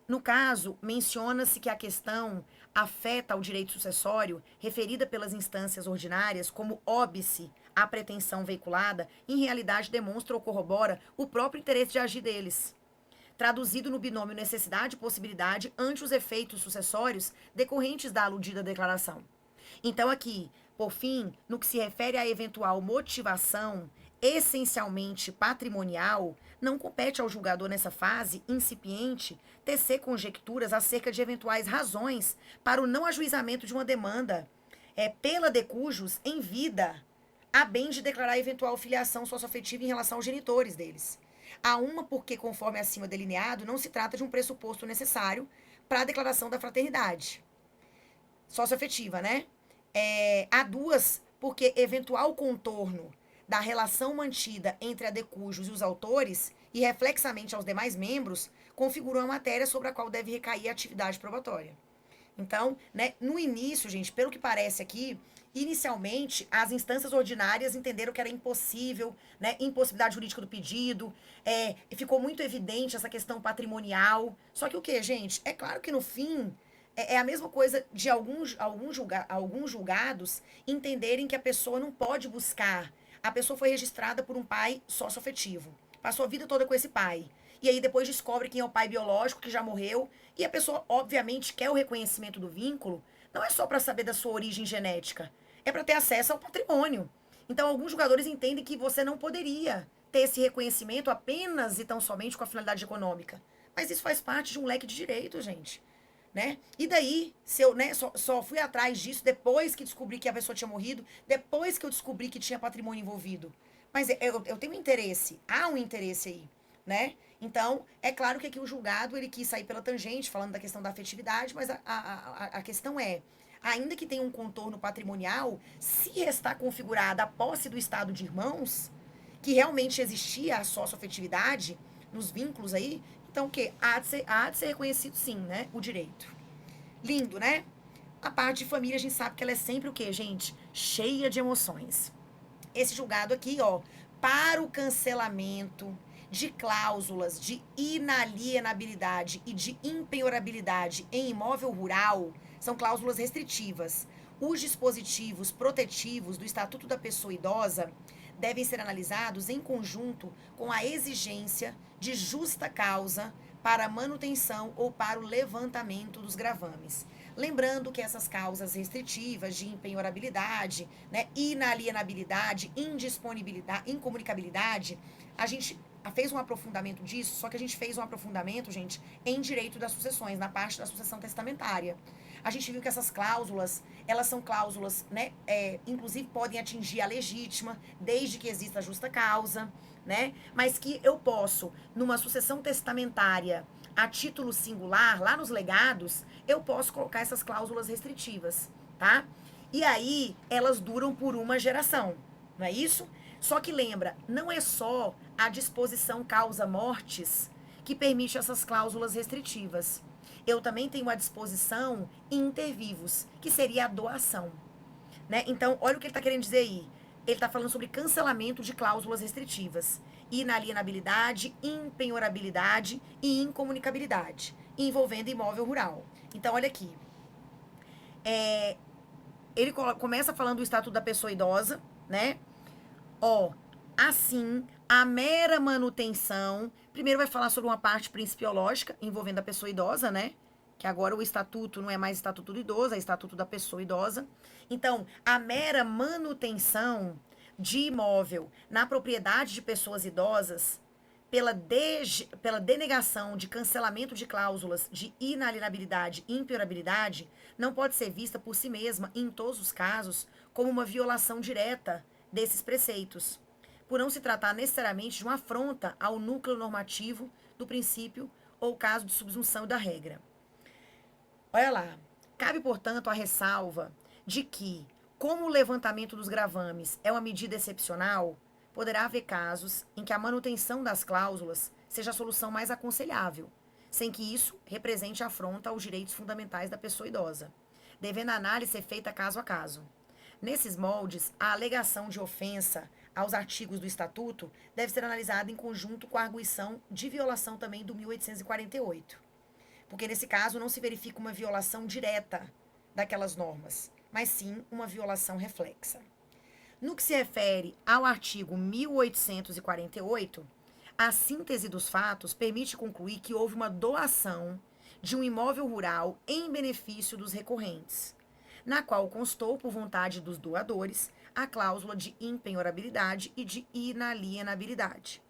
No caso, menciona-se que a questão afeta ao direito sucessório, referida pelas instâncias ordinárias como óbice à pretensão veiculada, em realidade demonstra ou corrobora o próprio interesse de agir deles, traduzido no binômio necessidade e possibilidade ante os efeitos sucessórios decorrentes da aludida declaração. Então, aqui, por fim, no que se refere à eventual motivação essencialmente patrimonial, não compete ao julgador nessa fase incipiente tecer conjecturas acerca de eventuais razões para o não ajuizamento de uma demanda pela decujus em vida, a bem de declarar eventual filiação socioafetiva em relação aos genitores deles. Há uma porque, conforme acima delineado, não se trata de um pressuposto necessário para a declaração da fraternidade socioafetiva, né? Há duas, porque eventual contorno da relação mantida entre a decujus e os autores, e reflexamente aos demais membros, configuram a matéria sobre a qual deve recair a atividade probatória. Então, né, no início, gente, pelo que parece aqui, inicialmente, as instâncias ordinárias entenderam que era impossível, né, impossibilidade jurídica do pedido, ficou muito evidente essa questão patrimonial. Só que o que, gente? É claro que no fim, é a mesma coisa de alguns julgados entenderem que a pessoa não pode buscar. A pessoa foi registrada por um pai socioafetivo. Passou a vida toda com esse pai. E aí depois descobre quem é o pai biológico, que já morreu. E a pessoa, obviamente, quer o reconhecimento do vínculo. Não é só para saber da sua origem genética. É para ter acesso ao patrimônio. Então, alguns julgadores entendem que você não poderia ter esse reconhecimento apenas e tão somente com a finalidade econômica. Mas isso faz parte de um leque de direitos, gente. Né? E daí, se eu só fui atrás disso depois que descobri que a pessoa tinha morrido, depois que eu descobri que tinha patrimônio envolvido. Mas eu tenho um interesse, há um interesse aí, né? Então, é claro que aqui o julgado, ele quis sair pela tangente, falando da questão da afetividade, mas a questão é, ainda que tenha um contorno patrimonial, se está configurada a posse do estado de irmãos, que realmente existia a socioafetividade nos vínculos aí, então, o quê? Há de ser reconhecido, sim, né? O direito. Lindo, né? A parte de família, a gente sabe que ela é sempre o quê, gente? Cheia de emoções. Esse julgado aqui, ó, para o cancelamento de cláusulas de inalienabilidade e de impenhorabilidade em imóvel rural, são cláusulas restritivas. Os dispositivos protetivos do Estatuto da Pessoa Idosa devem ser analisados em conjunto com a exigência de justa causa para a manutenção ou para o levantamento dos gravames. Lembrando que essas causas restritivas de impenhorabilidade, né, inalienabilidade, indisponibilidade, incomunicabilidade, a gente fez um aprofundamento disso, só que a gente fez um aprofundamento, gente, em direito das sucessões, na parte da sucessão testamentária. A gente viu que essas cláusulas, elas são cláusulas, né, inclusive podem atingir a legítima, desde que exista justa causa, né, mas que eu posso, numa sucessão testamentária, a título singular, lá nos legados, eu posso colocar essas cláusulas restritivas, tá? E aí, elas duram por uma geração, não é isso? Só que lembra, não é só a disposição causa mortes que permite essas cláusulas restritivas. Eu também tenho a disposição inter vivos, que seria a doação, né? Então, olha o que ele está querendo dizer aí. Ele está falando sobre cancelamento de cláusulas restritivas, inalienabilidade, impenhorabilidade e incomunicabilidade, envolvendo imóvel rural. Então, olha aqui. Ele começa falando do Estatuto da Pessoa Idosa, né? Ó, assim, a mera manutenção. Primeiro vai falar sobre uma parte principiológica envolvendo a pessoa idosa, né? Que agora o estatuto não é mais estatuto do idoso, é estatuto da pessoa idosa. Então, a mera manutenção de imóvel na propriedade de pessoas idosas, pela denegação de cancelamento de cláusulas de inalienabilidade e impenhorabilidade, não pode ser vista por si mesma, em todos os casos, como uma violação direta desses preceitos, por não se tratar necessariamente de uma afronta ao núcleo normativo do princípio ou caso de subsunção da regra. Olha lá. Cabe, portanto, a ressalva de que, como o levantamento dos gravames é uma medida excepcional, poderá haver casos em que a manutenção das cláusulas seja a solução mais aconselhável, sem que isso represente afronta aos direitos fundamentais da pessoa idosa, devendo a análise ser feita caso a caso. Nesses moldes, a alegação de ofensa aos artigos do Estatuto deve ser analisada em conjunto com a arguição de violação também do 1848. porque nesse caso não se verifica uma violação direta daquelas normas, mas sim uma violação reflexa. No que se refere ao artigo 1848, a síntese dos fatos permite concluir que houve uma doação de um imóvel rural em benefício dos recorrentes, na qual constou, por vontade dos doadores, a cláusula de impenhorabilidade e de inalienabilidade.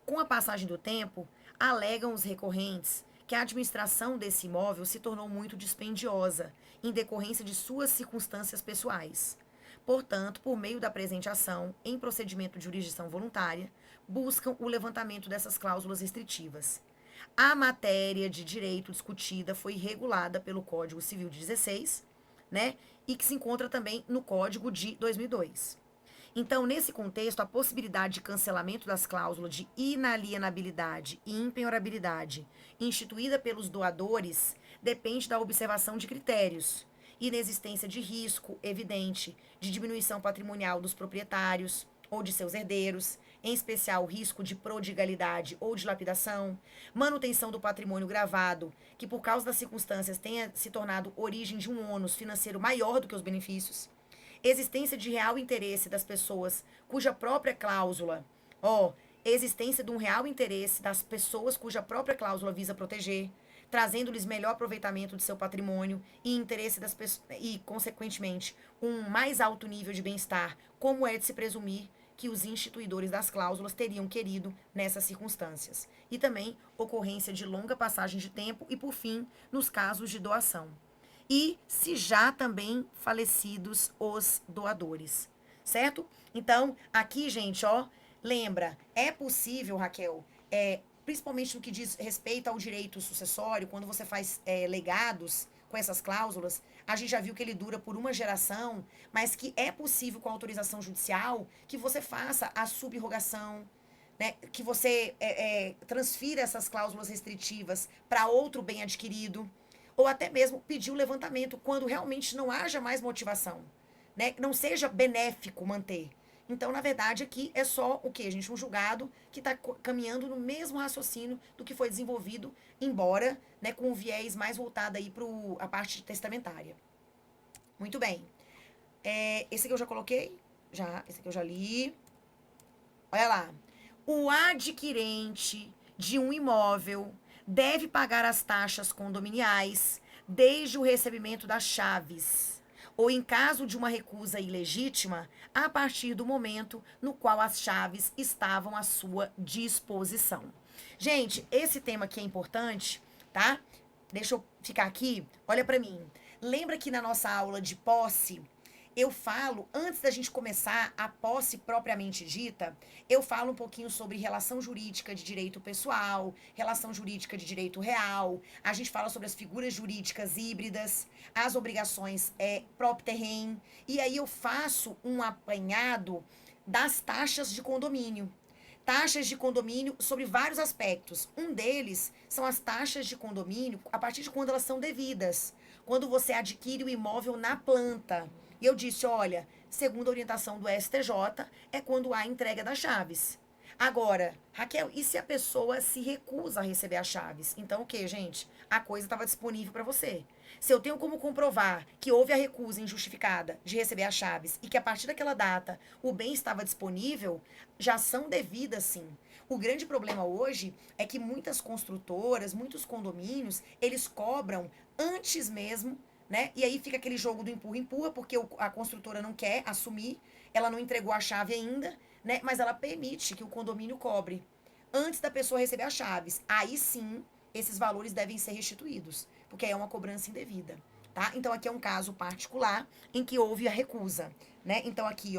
Com a passagem do tempo, alegam os recorrentes que a administração desse imóvel se tornou muito dispendiosa, em decorrência de suas circunstâncias pessoais. Portanto, por meio da presente ação, em procedimento de jurisdição voluntária, buscam o levantamento dessas cláusulas restritivas. A matéria de direito discutida foi regulada pelo Código Civil de 16, né, e que se encontra também no Código de 2002. Então, nesse contexto, a possibilidade de cancelamento das cláusulas de inalienabilidade e impenhorabilidade instituída pelos doadores depende da observação de critérios, inexistência de risco evidente de diminuição patrimonial dos proprietários ou de seus herdeiros, em especial risco de prodigalidade ou dilapidação, manutenção do patrimônio gravado, que por causa das circunstâncias tenha se tornado origem de um ônus financeiro maior do que os benefícios, existência de real interesse das pessoas cuja própria cláusula, existência de um real interesse das pessoas cuja própria cláusula visa proteger, trazendo-lhes melhor aproveitamento de seu patrimônio e interesse das pessoas e, consequentemente, um mais alto nível de bem-estar, como é de se presumir que os instituidores das cláusulas teriam querido nessas circunstâncias. E também ocorrência de longa passagem de tempo e, por fim, nos casos de doação. E se já também falecidos os doadores, certo? Então, aqui, gente, lembra, é possível, Raquel, principalmente no que diz respeito ao direito sucessório, quando você faz legados com essas cláusulas, a gente já viu que ele dura por uma geração, mas que é possível com a autorização judicial que você faça a subrogação, né, que você transfira essas cláusulas restritivas para outro bem adquirido, ou até mesmo pedir o levantamento quando realmente não haja mais motivação, né, não seja benéfico manter. Então, na verdade, aqui é só o quê, gente? Um julgado que está caminhando no mesmo raciocínio do que foi desenvolvido, embora, né, com um viés mais voltado aí para a parte testamentária. Muito bem. Esse aqui eu já coloquei? Esse aqui eu já li. Olha lá. O adquirente de um imóvel deve pagar as taxas condominiais desde o recebimento das chaves, ou em caso de uma recusa ilegítima, a partir do momento no qual as chaves estavam à sua disposição. Gente, esse tema aqui é importante, tá? Deixa eu ficar aqui, olha pra mim. Lembra que na nossa aula de posse, eu falo, antes da gente começar a posse propriamente dita, eu falo um pouquinho sobre relação jurídica de direito pessoal, relação jurídica de direito real, a gente fala sobre as figuras jurídicas híbridas, as obrigações propter rem, e aí eu faço um apanhado das taxas de condomínio. Taxas de condomínio sobre vários aspectos. Um deles são as taxas de condomínio a partir de quando elas são devidas. Quando você adquire o imóvel na planta. E eu disse, olha, segundo a orientação do STJ, é quando há entrega das chaves. Agora, Raquel, e se a pessoa se recusa a receber as chaves? Então, o que, gente? A coisa estava disponível para você. Se eu tenho como comprovar que houve a recusa injustificada de receber as chaves e que a partir daquela data o bem estava disponível, já são devidas, sim. O grande problema hoje é que muitas construtoras, muitos condomínios, eles cobram antes mesmo, né? E aí fica aquele jogo do empurra-empurra, porque a construtora não quer assumir, ela não entregou a chave ainda, né? Mas ela permite que o condomínio cobre antes da pessoa receber as chaves. Aí sim, esses valores devem ser restituídos, porque aí é uma cobrança indevida, tá? Então aqui é um caso particular em que houve a recusa, né? Então aqui,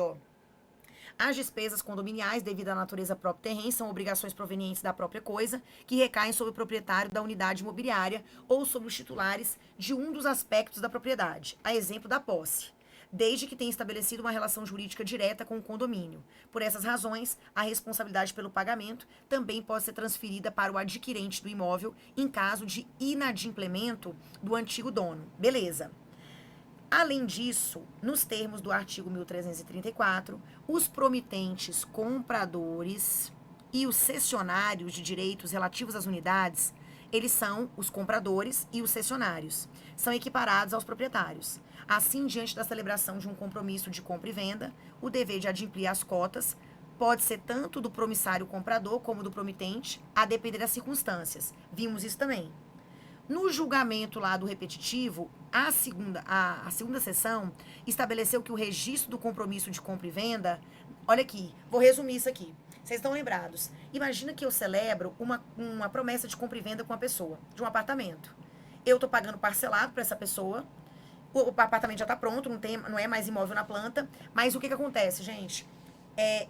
as despesas condominiais, devido à natureza própria terreno, são obrigações provenientes da própria coisa, que recaem sobre o proprietário da unidade imobiliária ou sobre os titulares de um dos aspectos da propriedade, a exemplo da posse, desde que tenha estabelecido uma relação jurídica direta com o condomínio. Por essas razões, a responsabilidade pelo pagamento também pode ser transferida para o adquirente do imóvel em caso de inadimplemento do antigo dono. Beleza. Além disso, nos termos do artigo 1334, os promitentes compradores e os cessionários de direitos relativos às unidades, eles são os compradores e os cessionários. São equiparados aos proprietários. Assim, diante da celebração de um compromisso de compra e venda, o dever de adimplir as cotas pode ser tanto do promissário comprador como do promitente, a depender das circunstâncias. Vimos isso também. No julgamento lá do repetitivo, a segunda sessão estabeleceu que o registro do compromisso de compra e venda... Olha aqui, vou resumir isso aqui. Vocês estão lembrados? Imagina que eu celebro uma promessa de compra e venda com uma pessoa, de um apartamento. Eu tô pagando parcelado para essa pessoa, o apartamento já tá pronto, não é mais imóvel na planta, mas o que acontece, gente?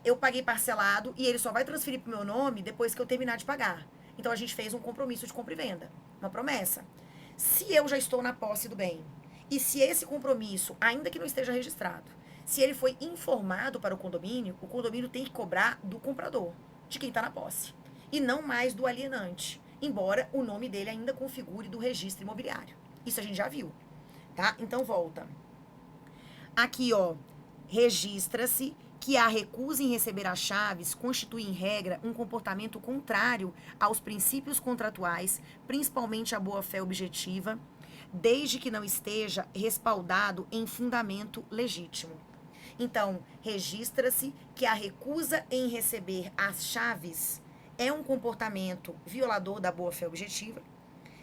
Eu paguei parcelado e ele só vai transferir pro meu nome depois que eu terminar de pagar. Então a gente fez um compromisso de compra e venda, uma promessa. Se eu já estou na posse do bem, e se esse compromisso, ainda que não esteja registrado, se ele foi informado para o condomínio tem que cobrar do comprador, de quem está na posse, e não mais do alienante, embora o nome dele ainda configure do registro imobiliário. Isso a gente já viu, tá? Então volta. Aqui, ó, registra-se que a recusa em receber as chaves constitui, em regra, um comportamento contrário aos princípios contratuais, principalmente à boa-fé objetiva, desde que não esteja respaldado em fundamento legítimo. Então, registra-se que a recusa em receber as chaves é um comportamento violador da boa-fé objetiva,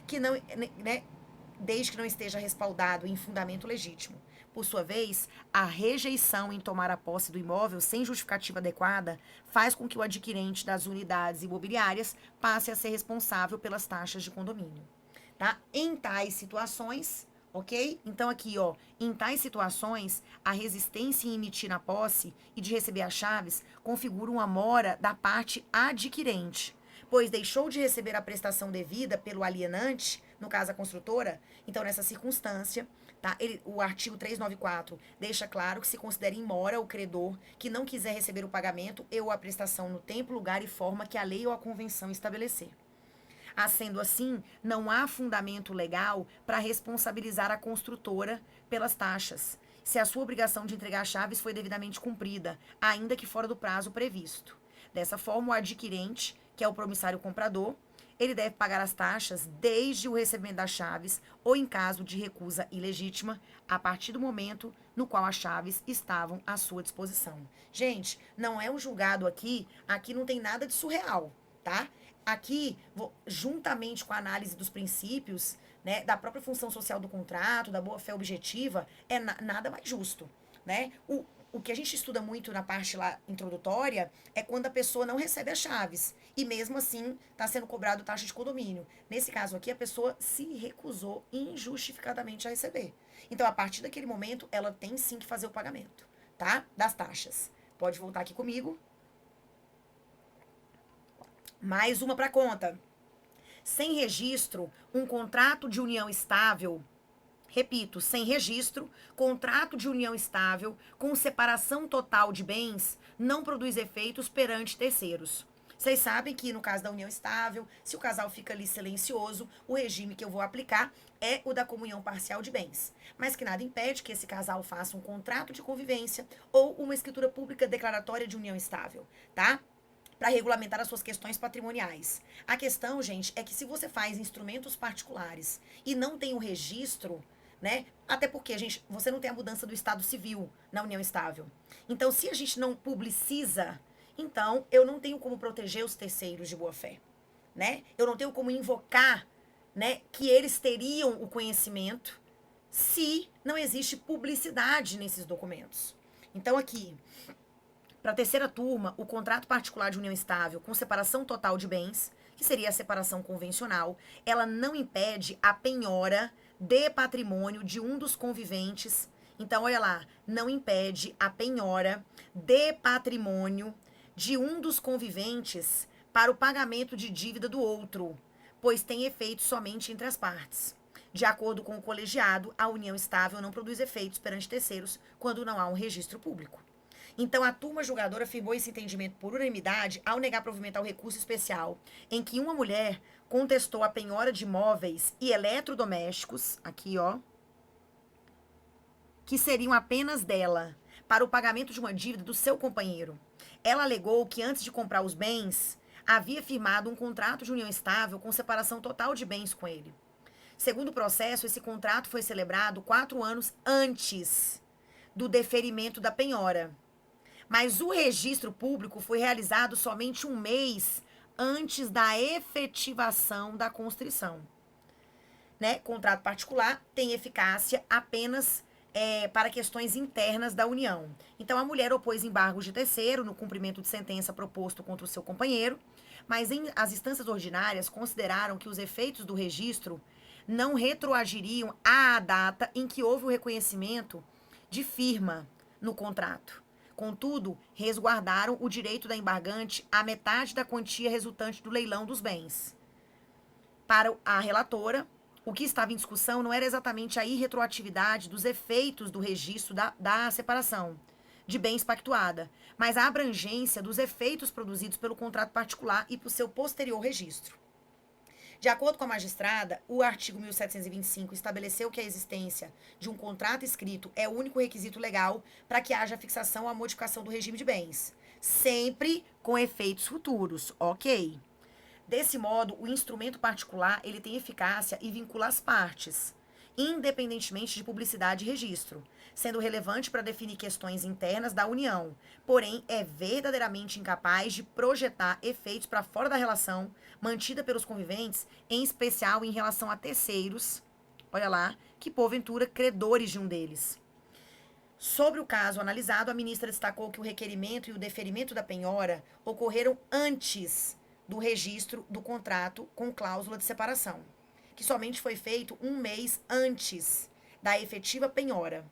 que não, né, desde que não esteja respaldado em fundamento legítimo. Por sua vez, a rejeição em tomar a posse do imóvel sem justificativa adequada faz com que o adquirente das unidades imobiliárias passe a ser responsável pelas taxas de condomínio. Tá? Em tais situações, ok? Então aqui, ó, em tais situações, a resistência em emitir a posse e de receber as chaves configura uma mora da parte adquirente, pois deixou de receber a prestação devida pelo alienante, no caso a construtora. Então, nessa circunstância, tá? O artigo 394 deixa claro que se considera em mora o credor que não quiser receber o pagamento ou a prestação no tempo, lugar e forma que a lei ou a convenção estabelecer. Sendo assim, não há fundamento legal para responsabilizar a construtora pelas taxas, se a sua obrigação de entregar chaves foi devidamente cumprida, ainda que fora do prazo previsto. Dessa forma, o adquirente, que é o promissário comprador, ele deve pagar as taxas desde o recebimento das chaves ou em caso de recusa ilegítima, a partir do momento no qual as chaves estavam à sua disposição. Gente, não é um julgado aqui não tem nada de surreal, tá? Aqui, juntamente com a análise dos princípios, né, da própria função social do contrato, da boa-fé objetiva, nada mais justo, né? O que a gente estuda muito na parte lá introdutória é quando a pessoa não recebe as chaves e mesmo assim está sendo cobrado taxa de condomínio. Nesse caso aqui, a pessoa se recusou injustificadamente a receber. Então, a partir daquele momento, ela tem sim que fazer o pagamento, tá? Das taxas. Pode voltar aqui comigo. Mais uma para conta. Sem registro, um contrato de união estável, repito, sem registro, contrato de união estável com separação total de bens não produz efeitos perante terceiros. Vocês sabem que no caso da união estável, se o casal fica ali silencioso, o regime que eu vou aplicar é o da comunhão parcial de bens. Mas que nada impede que esse casal faça um contrato de convivência ou uma escritura pública declaratória de união estável, tá? Para regulamentar as suas questões patrimoniais. A questão, gente, é que se você faz instrumentos particulares e não tem o registro, né? Até porque, gente, você não tem a mudança do estado civil na união estável. Então, se a gente não publiciza, então eu não tenho como proteger os terceiros de boa fé, né? Eu não tenho como invocar, né, que eles teriam o conhecimento se não existe publicidade nesses documentos. Então, aqui, para a terceira turma, o contrato particular de união estável com separação total de bens, que seria a separação convencional, ela não impede a penhora de patrimônio de um dos conviventes. Então, olha lá, não impede a penhora de patrimônio de um dos conviventes para o pagamento de dívida do outro, pois tem efeito somente entre as partes. De acordo com o colegiado, a união estável não produz efeitos perante terceiros quando não há um registro público. Então, a turma julgadora afirmou esse entendimento por unanimidade ao negar provimento ao recurso especial, em que uma mulher contestou a penhora de móveis e eletrodomésticos, aqui ó, que seriam apenas dela, para o pagamento de uma dívida do seu companheiro. Ela alegou que antes de comprar os bens, havia firmado um contrato de união estável com separação total de bens com ele. Segundo o processo, esse contrato foi celebrado 4 anos antes do deferimento da penhora. Mas o registro público foi realizado somente um mês antes da efetivação da constrição. Né? Contrato particular tem eficácia apenas para questões internas da união. Então, a mulher opôs embargos de terceiro no cumprimento de sentença proposto contra o seu companheiro, mas as instâncias ordinárias consideraram que os efeitos do registro não retroagiriam à data em que houve o reconhecimento de firma no contrato. Contudo, resguardaram o direito da embargante à metade da quantia resultante do leilão dos bens. Para a relatora, o que estava em discussão não era exatamente a irretroatividade dos efeitos do registro da separação de bens pactuada, mas a abrangência dos efeitos produzidos pelo contrato particular e por seu posterior registro. De acordo com a magistrada, o artigo 1725 estabeleceu que a existência de um contrato escrito é o único requisito legal para que haja fixação ou modificação do regime de bens, sempre com efeitos futuros, ok? Desse modo, o instrumento particular ele tem eficácia e vincula as partes, independentemente de publicidade e registro, sendo relevante para definir questões internas da união, porém é verdadeiramente incapaz de projetar efeitos para fora da relação mantida pelos conviventes, em especial em relação a terceiros, olha lá, que porventura credores de um deles. Sobre o caso analisado, a ministra destacou que o requerimento e o deferimento da penhora ocorreram antes do registro do contrato com cláusula de separação, que somente foi feito um mês antes da efetiva penhora,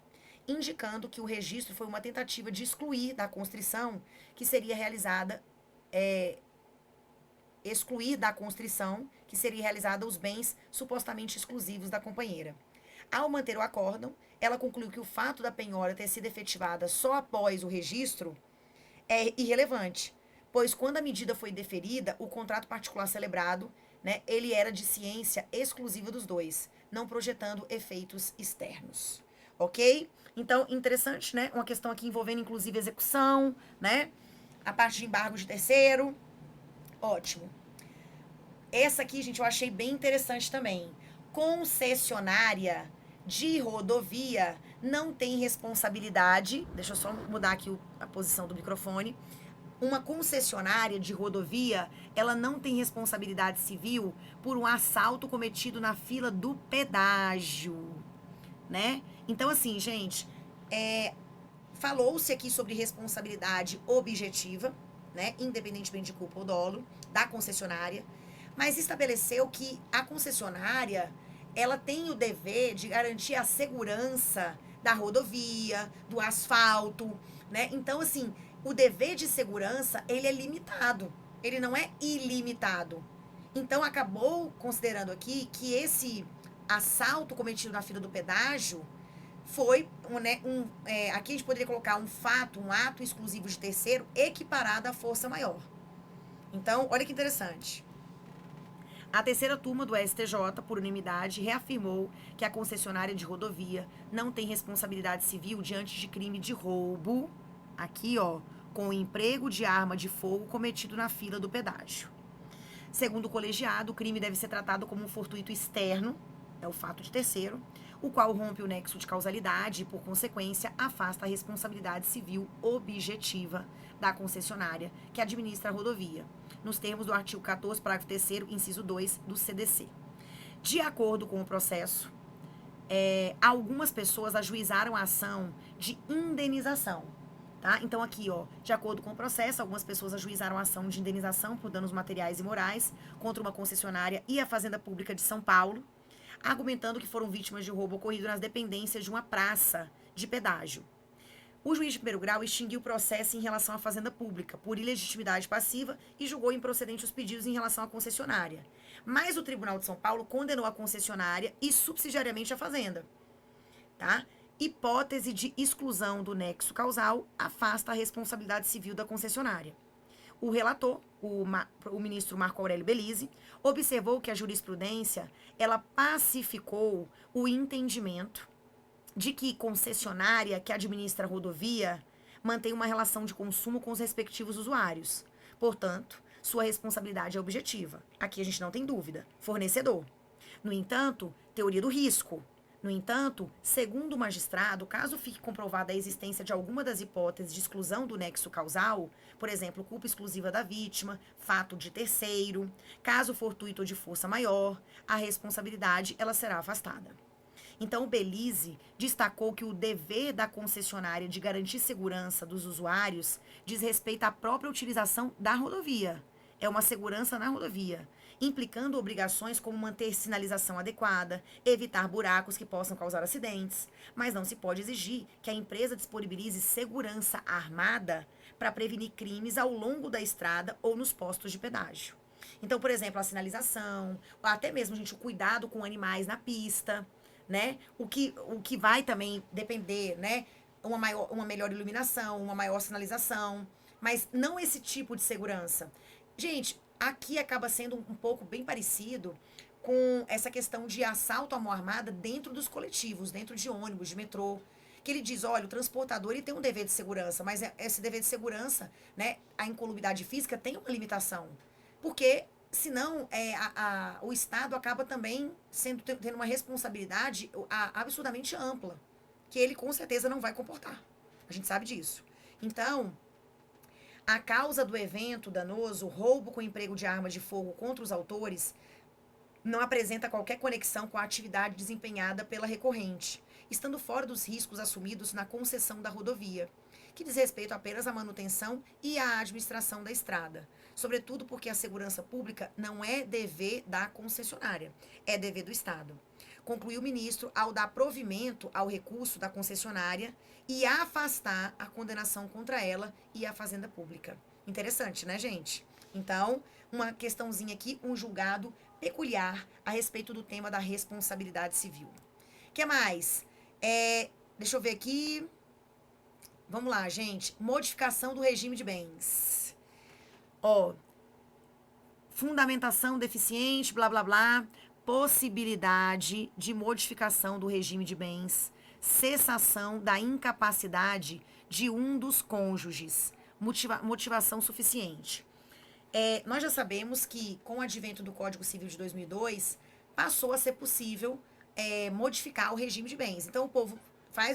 indicando que o registro foi uma tentativa de excluir da constrição que seria realizada, os bens supostamente exclusivos da companheira. Ao manter o acórdão, ela concluiu que o fato da penhora ter sido efetivada só após o registro é irrelevante, pois quando a medida foi deferida, o contrato particular celebrado, né, ele era de ciência exclusiva dos dois, não projetando efeitos externos, ok? Então, interessante, né? Uma questão aqui envolvendo, inclusive, execução, né? A parte de embargo de terceiro. Ótimo. Essa aqui, gente, eu achei bem interessante também. Concessionária de rodovia não tem responsabilidade. Deixa eu só mudar aqui a posição do microfone. Uma concessionária de rodovia, ela não tem responsabilidade civil por um assalto cometido na fila do pedágio, né? Então, assim, gente, falou-se aqui sobre responsabilidade objetiva, né? Independentemente de culpa ou dolo, da concessionária, mas estabeleceu que a concessionária, ela tem o dever de garantir a segurança da rodovia, do asfalto, né? Então, assim, o dever de segurança, ele é limitado, ele não é ilimitado. Então, acabou considerando aqui que esse assalto cometido na fila do pedágio foi, aqui a gente poderia colocar um ato exclusivo de terceiro equiparado à força maior. Então, olha que interessante. A terceira turma do STJ, por unanimidade, reafirmou que a concessionária de rodovia não tem responsabilidade civil diante de crime de roubo, aqui, ó, com o emprego de arma de fogo cometido na fila do pedágio. Segundo o colegiado, o crime deve ser tratado como um fortuito externo, é o fato de terceiro, o qual rompe o nexo de causalidade e, por consequência, afasta a responsabilidade civil objetiva da concessionária que administra a rodovia, nos termos do artigo 14, parágrafo 3º, inciso 2 do CDC. De acordo com o processo, algumas pessoas ajuizaram a ação de indenização, tá? Então, aqui, ó, de acordo com o processo, algumas pessoas ajuizaram a ação de indenização por danos materiais e morais contra uma concessionária e a Fazenda Pública de São Paulo, argumentando que foram vítimas de roubo ocorrido nas dependências de uma praça de pedágio. O juiz de primeiro grau extinguiu o processo em relação à Fazenda Pública por ilegitimidade passiva e julgou improcedente os pedidos em relação à concessionária. Mas o Tribunal de São Paulo condenou a concessionária e subsidiariamente a Fazenda, tá? Hipótese de exclusão do nexo causal afasta a responsabilidade civil da concessionária. O relator, o ministro Marco Aurélio Belize, observou que a jurisprudência, ela pacificou o entendimento de que concessionária que administra a rodovia mantém uma relação de consumo com os respectivos usuários. Portanto, sua responsabilidade é objetiva. Aqui a gente não tem dúvida. Fornecedor. No entanto, teoria do risco. No entanto, segundo o magistrado, caso fique comprovada a existência de alguma das hipóteses de exclusão do nexo causal, por exemplo, culpa exclusiva da vítima, fato de terceiro, caso fortuito ou de força maior, a responsabilidade ela será afastada. Então, o Belize destacou que o dever da concessionária de garantir segurança dos usuários diz respeito à própria utilização da rodovia. É uma segurança na rodovia, implicando obrigações como manter sinalização adequada, evitar buracos que possam causar acidentes, mas não se pode exigir que a empresa disponibilize segurança armada para prevenir crimes ao longo da estrada ou nos postos de pedágio. Então, por exemplo, a sinalização, ou até mesmo, gente, o cuidado com animais na pista, né? O que vai também depender, né? Uma melhor iluminação, uma maior sinalização, mas não esse tipo de segurança. Gente, aqui acaba sendo um pouco bem parecido com essa questão de assalto à mão armada dentro dos coletivos, dentro de ônibus, de metrô. Que ele diz, olha, o transportador ele tem um dever de segurança, mas esse dever de segurança, né, a incolumidade física tem uma limitação. Porque senão o Estado acaba também tendo uma responsabilidade absurdamente ampla, que ele com certeza não vai comportar. A gente sabe disso. Então, a causa do evento danoso, roubo com emprego de arma de fogo contra os autores, não apresenta qualquer conexão com a atividade desempenhada pela recorrente, estando fora dos riscos assumidos na concessão da rodovia, que diz respeito apenas à manutenção e à administração da estrada, sobretudo porque a segurança pública não é dever da concessionária, é dever do Estado. Concluiu o ministro ao dar provimento ao recurso da concessionária e afastar a condenação contra ela e a Fazenda Pública. Interessante, né, gente? Então, uma questãozinha aqui, um julgado peculiar a respeito do tema da responsabilidade civil. O que mais? Deixa eu ver aqui. Vamos lá, gente. Modificação do regime de bens. Fundamentação deficiente, blá, blá, blá. Possibilidade de modificação do regime de bens. Cessação da incapacidade de um dos cônjuges. Motivação suficiente. Nós já sabemos que, com o advento do Código Civil de 2002, passou a ser possível modificar o regime de bens. Então, o povo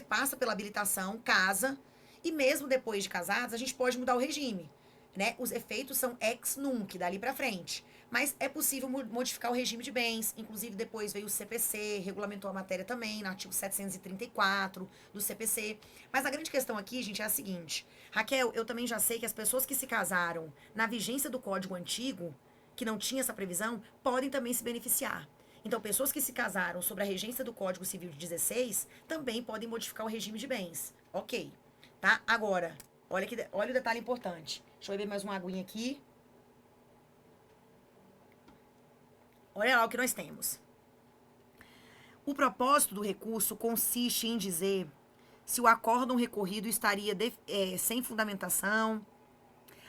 passa pela habilitação, casa, e mesmo depois de casados, a gente pode mudar o regime. Né? Os efeitos são ex nunc, dali para frente. Mas é possível modificar o regime de bens. Inclusive, depois veio o CPC, regulamentou a matéria também, no artigo 734 do CPC. Mas a grande questão aqui, gente, é a seguinte. Raquel, eu também já sei que as pessoas que se casaram na vigência do Código Antigo, que não tinha essa previsão, podem também se beneficiar. Então, pessoas que se casaram sobre a regência do Código Civil de 16 também podem modificar o regime de bens. Ok. Tá? Agora, olha o detalhe importante. Deixa eu beber mais uma aguinha aqui. Olha lá o que nós temos. O propósito do recurso consiste em dizer se o acórdão recorrido estaria sem fundamentação,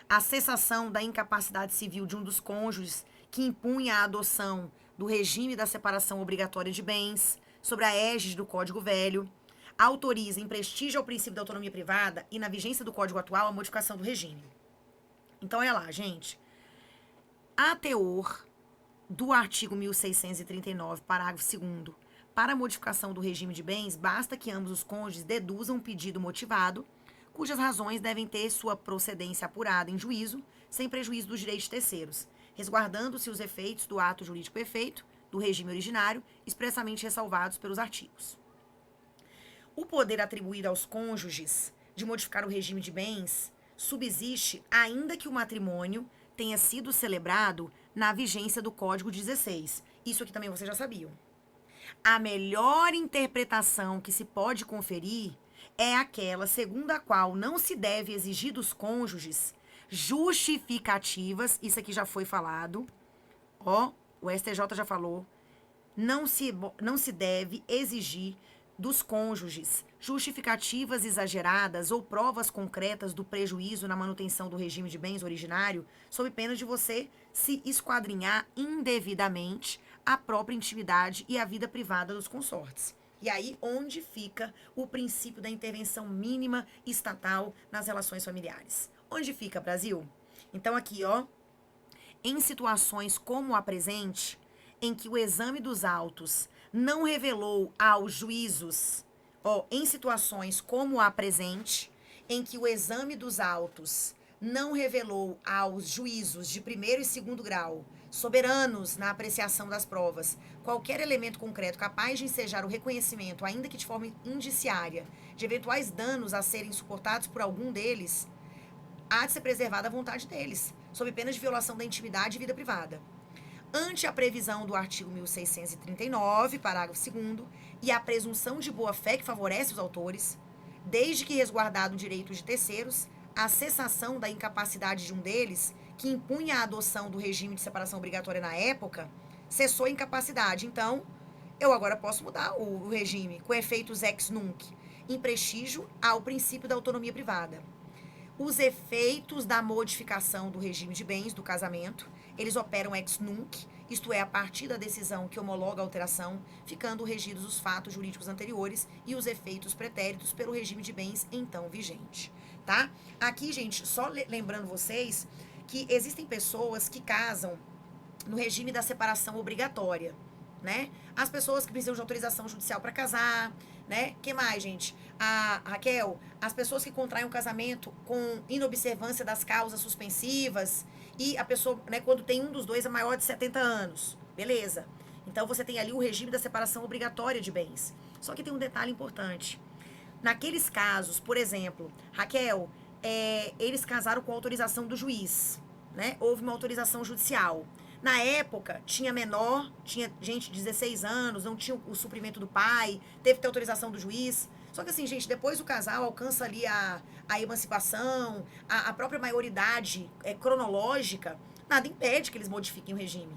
a cessação da incapacidade civil de um dos cônjuges que impunha a adoção do regime da separação obrigatória de bens, sobre a égide do Código Velho, autoriza em prestígio ao princípio da autonomia privada e na vigência do Código atual a modificação do regime. Então, olha lá, gente. A teor do artigo 1639, parágrafo 2º, para a modificação do regime de bens, basta que ambos os cônjuges deduzam um pedido motivado, cujas razões devem ter sua procedência apurada em juízo, sem prejuízo dos direitos de terceiros, resguardando-se os efeitos do ato jurídico perfeito, do regime originário, expressamente ressalvados pelos artigos. O poder atribuído aos cônjuges de modificar o regime de bens subsiste ainda que o matrimônio tenha sido celebrado na vigência do Código 16. Isso aqui também vocês já sabiam. A melhor interpretação que se pode conferir é aquela segundo a qual não se deve exigir dos cônjuges justificativas, isso aqui já foi falado, o STJ já falou, não se deve exigir dos cônjuges justificativas exageradas ou provas concretas do prejuízo na manutenção do regime de bens originário, sob pena de você se esquadrinhar indevidamente a própria intimidade e a vida privada dos consortes. E aí, onde fica o princípio da intervenção mínima estatal nas relações familiares? Onde fica, Brasil? Então, aqui, em situações como a presente, em que o exame dos autos não revelou aos juízos, em situações como a presente, em que o exame dos autos não revelou aos juízos de primeiro e segundo grau, soberanos na apreciação das provas, qualquer elemento concreto capaz de ensejar o reconhecimento, ainda que de forma indiciária, de eventuais danos a serem suportados por algum deles, há de ser preservada a vontade deles, sob pena de violação da intimidade e vida privada. Ante a previsão do artigo 1639, parágrafo 2º, e a presunção de boa-fé que favorece os autores, desde que resguardado o direito de terceiros, a cessação da incapacidade de um deles, que impunha a adoção do regime de separação obrigatória na época, cessou a incapacidade. Então, eu agora posso mudar o regime, com efeitos ex nunc, em prestígio ao princípio da autonomia privada. Os efeitos da modificação do regime de bens do casamento, eles operam ex nunc, isto é, a partir da decisão que homologa a alteração, ficando regidos os fatos jurídicos anteriores e os efeitos pretéritos pelo regime de bens então vigente, tá? Aqui, gente, só lembrando vocês que existem pessoas que casam no regime da separação obrigatória, né? As pessoas que precisam de autorização judicial para casar, né? Que mais, gente? A Raquel, as pessoas que contraem um casamento com inobservância das causas suspensivas e a pessoa, né, quando tem um dos dois é maior de 70 anos. Beleza. Então você tem ali o regime da separação obrigatória de bens. Só que tem um detalhe importante. Naqueles casos, por exemplo, Raquel, eles casaram com autorização do juiz, né? Houve uma autorização judicial. Na época, tinha menor, tinha gente de 16 anos, não tinha o suprimento do pai, teve que ter autorização do juiz. Só que assim, gente, depois o casal alcança ali a emancipação, a própria maioridade cronológica, nada impede que eles modifiquem o regime.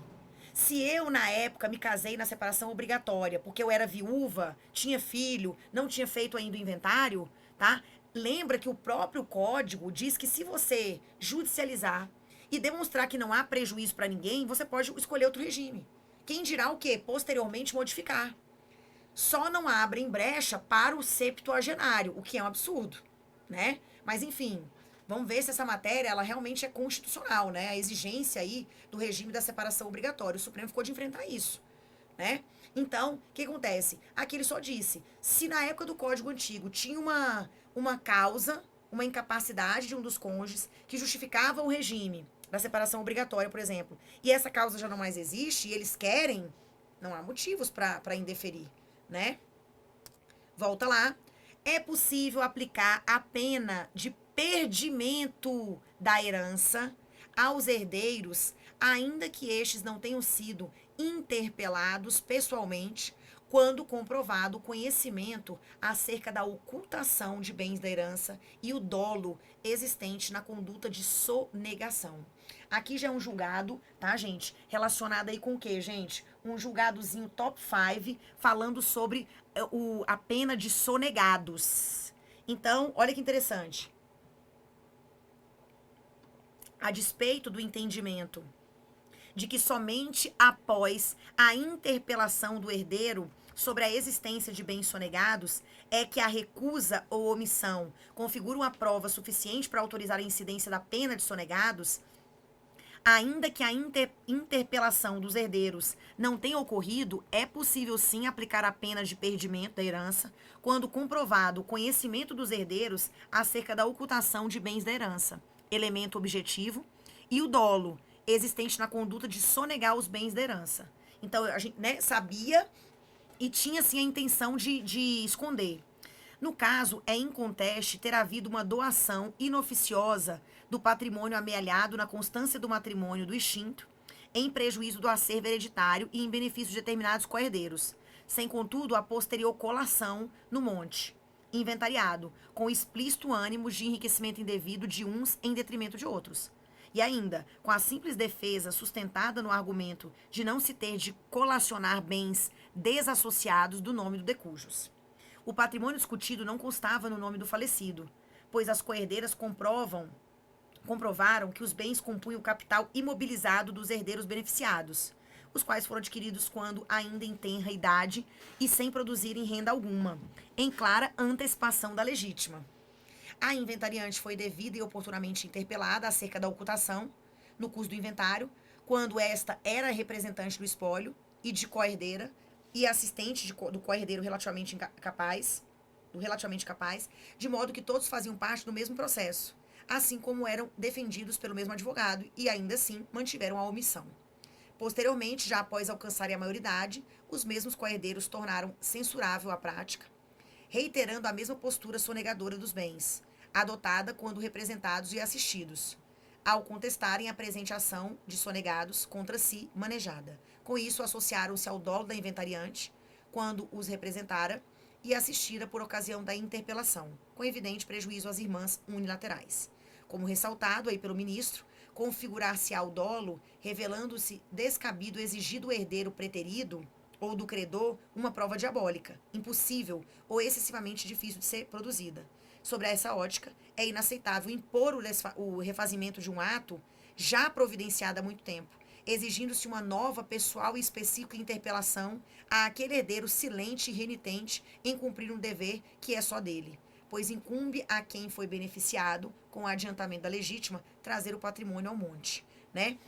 Se eu, na época, me casei na separação obrigatória, porque eu era viúva, tinha filho, não tinha feito ainda o inventário, tá? Lembra que o próprio código diz que se você judicializar e demonstrar que não há prejuízo para ninguém, você pode escolher outro regime. Quem dirá o quê? Posteriormente modificar. Só não abrem brecha para o septuagenário, o que é um absurdo, né? Mas enfim, vamos ver se essa matéria ela realmente é constitucional, né? A exigência aí do regime da separação obrigatória. O Supremo ficou de enfrentar isso, né? Então, o que acontece? Aqui ele só disse, se na época do Código Antigo tinha uma causa, uma incapacidade de um dos cônjuges que justificava o regime da separação obrigatória, por exemplo, e essa causa já não mais existe e eles querem, não há motivos para indeferir, né? Volta lá. É possível aplicar a pena de perdimento da herança aos herdeiros, ainda que estes não tenham sido interpelados pessoalmente, quando comprovado o conhecimento acerca da ocultação de bens da herança e o dolo existente na conduta de sonegação. Aqui já é um julgado, tá, gente? Relacionado aí com o quê, gente? Um julgadozinho top 5 falando sobre a pena de sonegados. Então, olha que interessante. A despeito do entendimento de que somente após a interpelação do herdeiro sobre a existência de bens sonegados é que a recusa ou omissão configura uma prova suficiente para autorizar a incidência da pena de sonegados, ainda que a interpelação dos herdeiros não tenha ocorrido, é possível sim aplicar a pena de perdimento da herança quando comprovado o conhecimento dos herdeiros acerca da ocultação de bens da herança, elemento objetivo, e o dolo existente na conduta de sonegar os bens da herança. Então, a gente, né, sabia e tinha, sim, a intenção de esconder. No caso, é inconteste ter havido uma doação inoficiosa do patrimônio amealhado na constância do matrimônio do extinto, em prejuízo do acervo hereditário e em benefício de determinados coherdeiros, sem, contudo, a posterior colação no monte, inventariado, com explícito ânimo de enriquecimento indevido de uns em detrimento de outros. E ainda, com a simples defesa sustentada no argumento de não se ter de colacionar bens desassociados do nome do decujus. O patrimônio discutido não constava no nome do falecido, pois as coherdeiras comprovaram que os bens compunham o capital imobilizado dos herdeiros beneficiados, os quais foram adquiridos quando ainda em tenra idade e sem produzirem renda alguma, em clara antecipação da legítima. A inventariante foi devida e oportunamente interpelada acerca da ocultação, no curso do inventário, quando esta era representante do espólio e de coerdeira e assistente do coerdeiro relativamente capaz, de modo que todos faziam parte do mesmo processo, assim como eram defendidos pelo mesmo advogado e ainda assim mantiveram a omissão. Posteriormente, já após alcançarem a maioridade, os mesmos coerdeiros tornaram censurável a prática, reiterando a mesma postura sonegadora dos bens, adotada quando representados e assistidos, ao contestarem a presente ação de sonegados contra si manejada. Com isso, associaram-se ao dolo da inventariante, quando os representara e assistira por ocasião da interpelação, com evidente prejuízo às irmãs unilaterais. Como ressaltado aí pelo ministro, configurar-se-á o dolo, revelando-se descabido exigir do herdeiro preterido ou do credor uma prova diabólica, impossível ou excessivamente difícil de ser produzida. Sobre essa ótica, é inaceitável impor o refazimento de um ato já providenciado há muito tempo, exigindo-se uma nova, pessoal e específica interpelação a aquele herdeiro silente e renitente em cumprir um dever que é só dele, pois incumbe a quem foi beneficiado com o adiantamento da legítima trazer o patrimônio ao monte, né?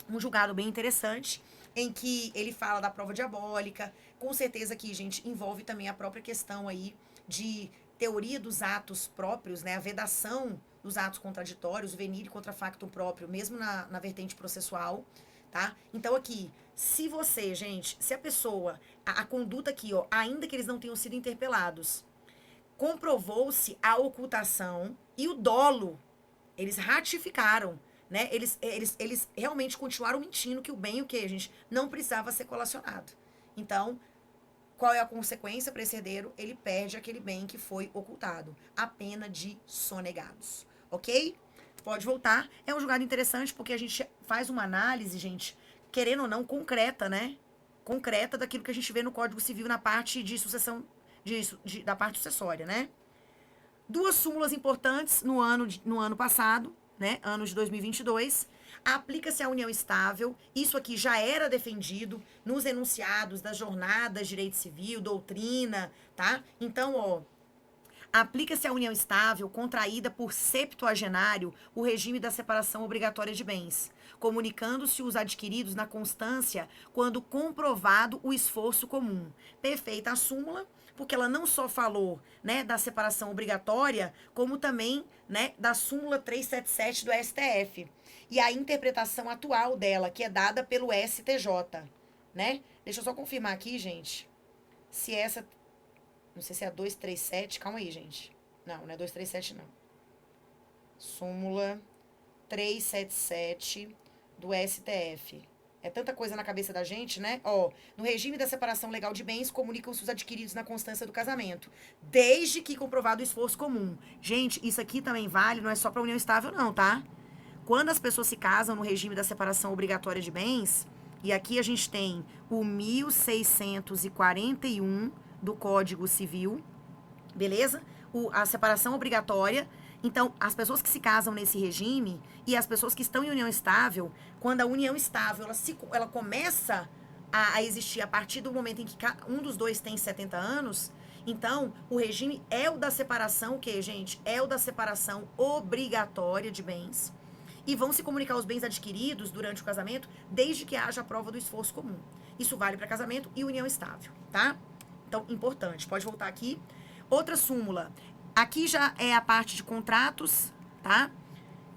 Um julgado bem interessante, em que ele fala da prova diabólica, com certeza que, gente, envolve também a própria questão aí de teoria dos atos próprios, né, a vedação dos atos contraditórios, o venire contra factum próprio, mesmo na vertente processual, tá? Então aqui, se você, gente, se a pessoa, a conduta aqui, ó, ainda que eles não tenham sido interpelados, comprovou-se a ocultação e o dolo, eles ratificaram, né? Eles realmente continuaram mentindo que o bem, o que, gente, não precisava ser colacionado. Então, qual é a consequência para esse herdeiro? Ele perde aquele bem que foi ocultado. A pena de sonegados. Ok? Pode voltar. É um julgado interessante porque a gente faz uma análise, gente, querendo ou não, concreta, né? Concreta daquilo que a gente vê no Código Civil na parte de sucessão, da parte sucessória, né? Duas súmulas importantes no ano passado, né? Ano de 2022. Aplica-se a união estável. Isso aqui já era defendido nos enunciados das jornadas de direito civil, doutrina, tá? Então, ó, aplica-se a união estável contraída por septuagenário o regime da separação obrigatória de bens, comunicando-se os adquiridos na constância quando comprovado o esforço comum. Perfeita a súmula, porque ela não só falou, né, da separação obrigatória, como também, né, da súmula 377 do STF. E a interpretação atual dela, que é dada pelo STJ, né? Deixa eu só confirmar aqui, gente, se essa, não sei se é a 237, calma aí, gente. Não, não é 237, não. Súmula 377 do STF. É tanta coisa na cabeça da gente, né? Ó, no regime da separação legal de bens, comunicam-se os adquiridos na constância do casamento, desde que comprovado o esforço comum. Gente, isso aqui também vale, não é só para união estável, não, tá? Quando as pessoas se casam no regime da separação obrigatória de bens, e aqui a gente tem o 1641 do Código Civil, beleza? A separação obrigatória. Então, as pessoas que se casam nesse regime e as pessoas que estão em união estável, quando a união estável ela começa a existir a partir do momento em que um dos dois tem 70 anos, então o regime é o da separação, o que, gente? É o da separação obrigatória de bens. E vão se comunicar os bens adquiridos durante o casamento, desde que haja a prova do esforço comum. Isso vale para casamento e união estável, tá? Então, importante. Pode voltar aqui. Outra súmula. Aqui já é a parte de contratos, tá?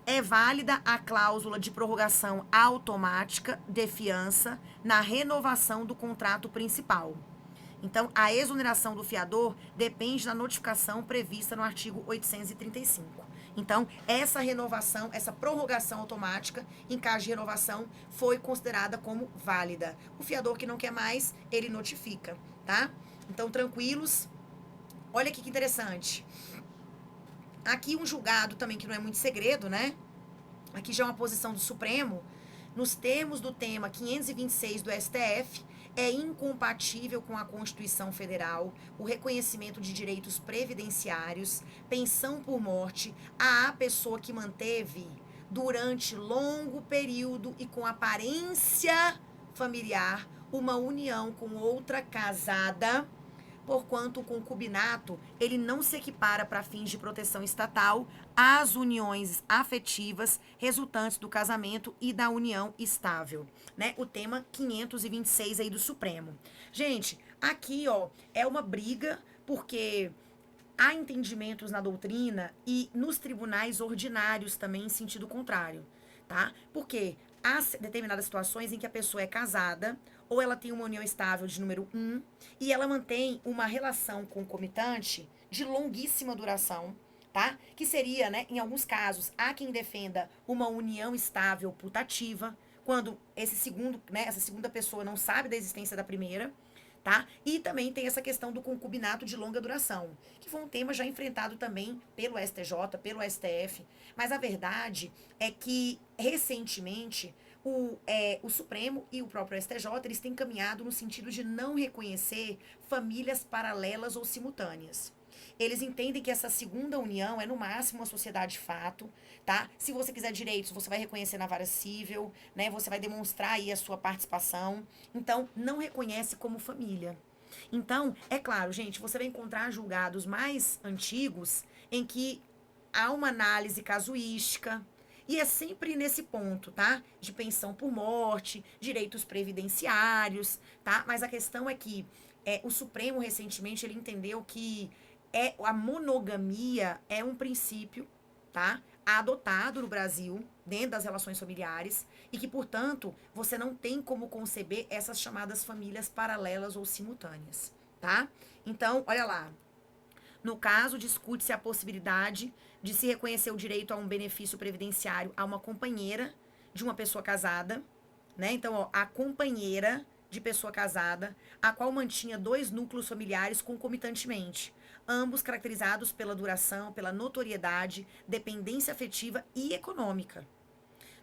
É válida a cláusula de prorrogação automática de fiança na renovação do contrato principal. Então, a exoneração do fiador depende da notificação prevista no artigo 835. Então, essa renovação, essa prorrogação automática, em caso de renovação, foi considerada como válida. O fiador que não quer mais, ele notifica, tá? Então, tranquilos. Olha aqui que interessante. Aqui um julgado também que não é muito segredo, né? Aqui já é uma posição do Supremo. Nos termos do tema 526 do STF, é incompatível com a Constituição Federal o reconhecimento de direitos previdenciários, pensão por morte, à pessoa que manteve durante longo período e com aparência familiar uma união com outra casada porquanto o concubinato, ele não se equipara para fins de proteção estatal às uniões afetivas resultantes do casamento e da união estável, né? O tema 526 aí do Supremo. Gente, aqui, ó, é uma briga porque há entendimentos na doutrina e nos tribunais ordinários também em sentido contrário, tá? Porque há determinadas situações em que a pessoa é casada ou ela tem uma união estável de número um e ela mantém uma relação concomitante de longuíssima duração, tá? Que seria, né, em alguns casos, há quem defenda uma união estável putativa, quando esse segundo, né, essa segunda pessoa não sabe da existência da primeira, tá? E também tem essa questão do concubinato de longa duração, que foi um tema já enfrentado também pelo STJ, pelo STF, mas a verdade é que, recentemente, o Supremo e o próprio STJ, eles têm caminhado no sentido de não reconhecer famílias paralelas ou simultâneas. Eles entendem que essa segunda união é no máximo uma sociedade de fato, tá? Se você quiser direitos, você vai reconhecer na vara civil, né? Você vai demonstrar aí a sua participação. Então, não reconhece como família. Então, é claro, gente, você vai encontrar julgados mais antigos em que há uma análise casuística. E é sempre nesse ponto, tá? De pensão por morte, direitos previdenciários, tá? Mas a questão é que o Supremo, recentemente, ele entendeu que a monogamia é um princípio, tá? Adotado no Brasil, dentro das relações familiares, e que, portanto, você não tem como conceber essas chamadas famílias paralelas ou simultâneas, tá? Então, olha lá. No caso, discute-se a possibilidade de se reconhecer o direito a um benefício previdenciário a uma companheira de uma pessoa casada, né? Então, ó, a companheira de pessoa casada, a qual mantinha dois núcleos familiares concomitantemente, ambos caracterizados pela duração, pela notoriedade, dependência afetiva e econômica.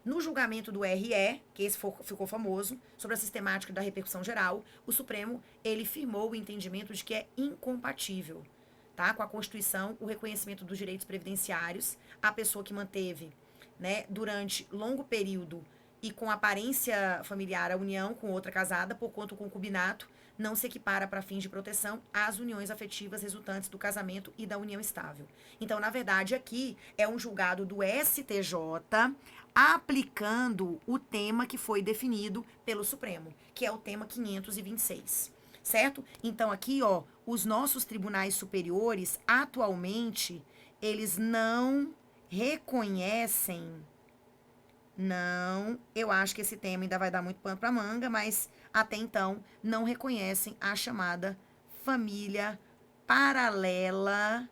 No julgamento do RE, que esse ficou famoso, sobre a sistemática da repercussão geral, o Supremo, ele firmou o entendimento de que é incompatível, tá, com a Constituição, o reconhecimento dos direitos previdenciários à pessoa que manteve, né, durante longo período e com aparência familiar a união com outra casada, porquanto o concubinato não se equipara para fins de proteção às uniões afetivas resultantes do casamento e da união estável. Então, na verdade, aqui é um julgado do STJ aplicando o tema que foi definido pelo Supremo, que é o tema 526. Certo? Então, aqui, ó, os nossos tribunais superiores, atualmente, eles não reconhecem. Não, eu acho que esse tema ainda vai dar muito pano para manga, mas até então não reconhecem a chamada família paralela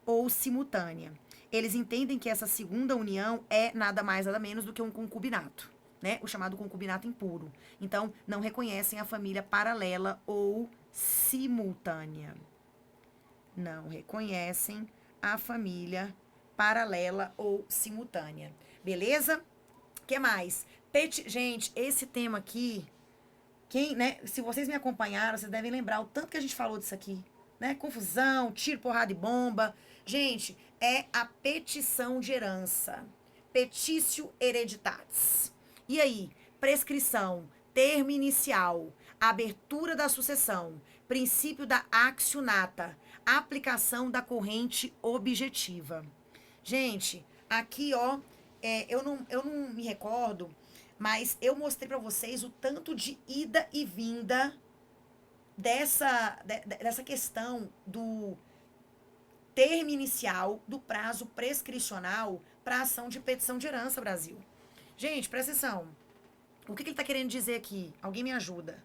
ou simultânea. Eles entendem que essa segunda união é nada mais nada menos do que um concubinato, né? O chamado concubinato impuro. Então, não reconhecem a família paralela ou simultânea. Não reconhecem a família paralela ou simultânea. Beleza? Que mais? Gente, esse tema aqui, né? Se vocês me acompanharam, vocês devem lembrar o tanto que a gente falou disso aqui, né? Confusão, tiro, porrada e bomba. Gente, é a petição de herança. Petício hereditatis. E aí, prescrição, termo inicial, abertura da sucessão, princípio da accionata, aplicação da corrente objetiva. Gente, aqui, ó, eu não me recordo, mas eu mostrei para vocês o tanto de ida e vinda dessa questão do termo inicial, do prazo prescricional para ação de petição de herança, Brasil. Gente, presta atenção. O que ele está querendo dizer aqui? Alguém me ajuda.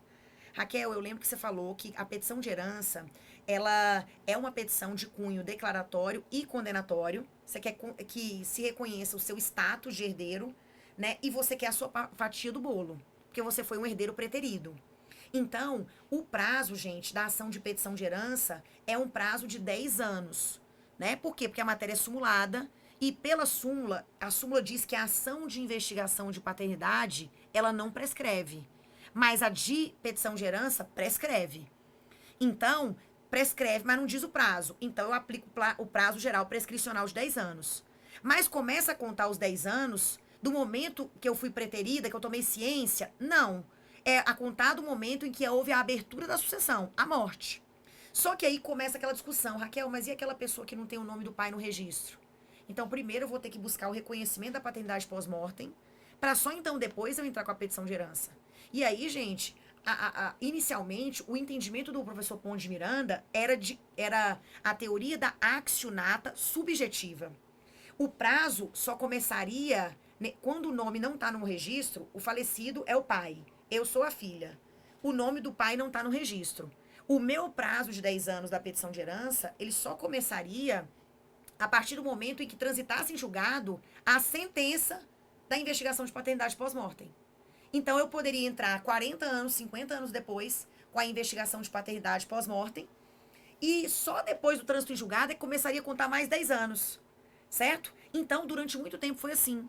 Raquel, eu lembro que você falou que a petição de herança, ela é uma petição de cunho declaratório e condenatório. Você quer que se reconheça o seu status de herdeiro, né? E você quer a sua fatia do bolo, porque você foi um herdeiro preterido. Então, o prazo, gente, da ação de petição de herança é um prazo de 10 anos, né? Por quê? Porque a matéria é simulada e pela súmula, a súmula diz que a ação de investigação de paternidade, ela não prescreve. Mas a de petição de herança prescreve. Então, prescreve, mas não diz o prazo. Então, eu aplico o prazo geral prescricional de 10 anos. Mas começa a contar os 10 anos do momento que eu fui preterida, que eu tomei ciência? Não. é a contar do momento em que houve a abertura da sucessão, a morte. Só que aí começa aquela discussão, Raquel, mas e aquela pessoa que não tem o nome do pai no registro? Então, primeiro eu vou ter que buscar o reconhecimento da paternidade pós-mortem, para só então depois eu entrar com a petição de herança. E aí, gente, inicialmente, o entendimento do professor Ponte de Miranda era a teoria da accionata subjetiva. O prazo só começaria, né, quando o nome não está no registro, o falecido é o pai, eu sou a filha. O nome do pai não está no registro. O meu prazo de 10 anos da petição de herança, ele só começaria a partir do momento em que transitasse em julgado a sentença da investigação de paternidade pós-mortem. Então, eu poderia entrar 40 anos, 50 anos depois, com a investigação de paternidade pós-mortem, e só depois do trânsito em julgado é que começaria a contar mais 10 anos, certo? Então, durante muito tempo foi assim.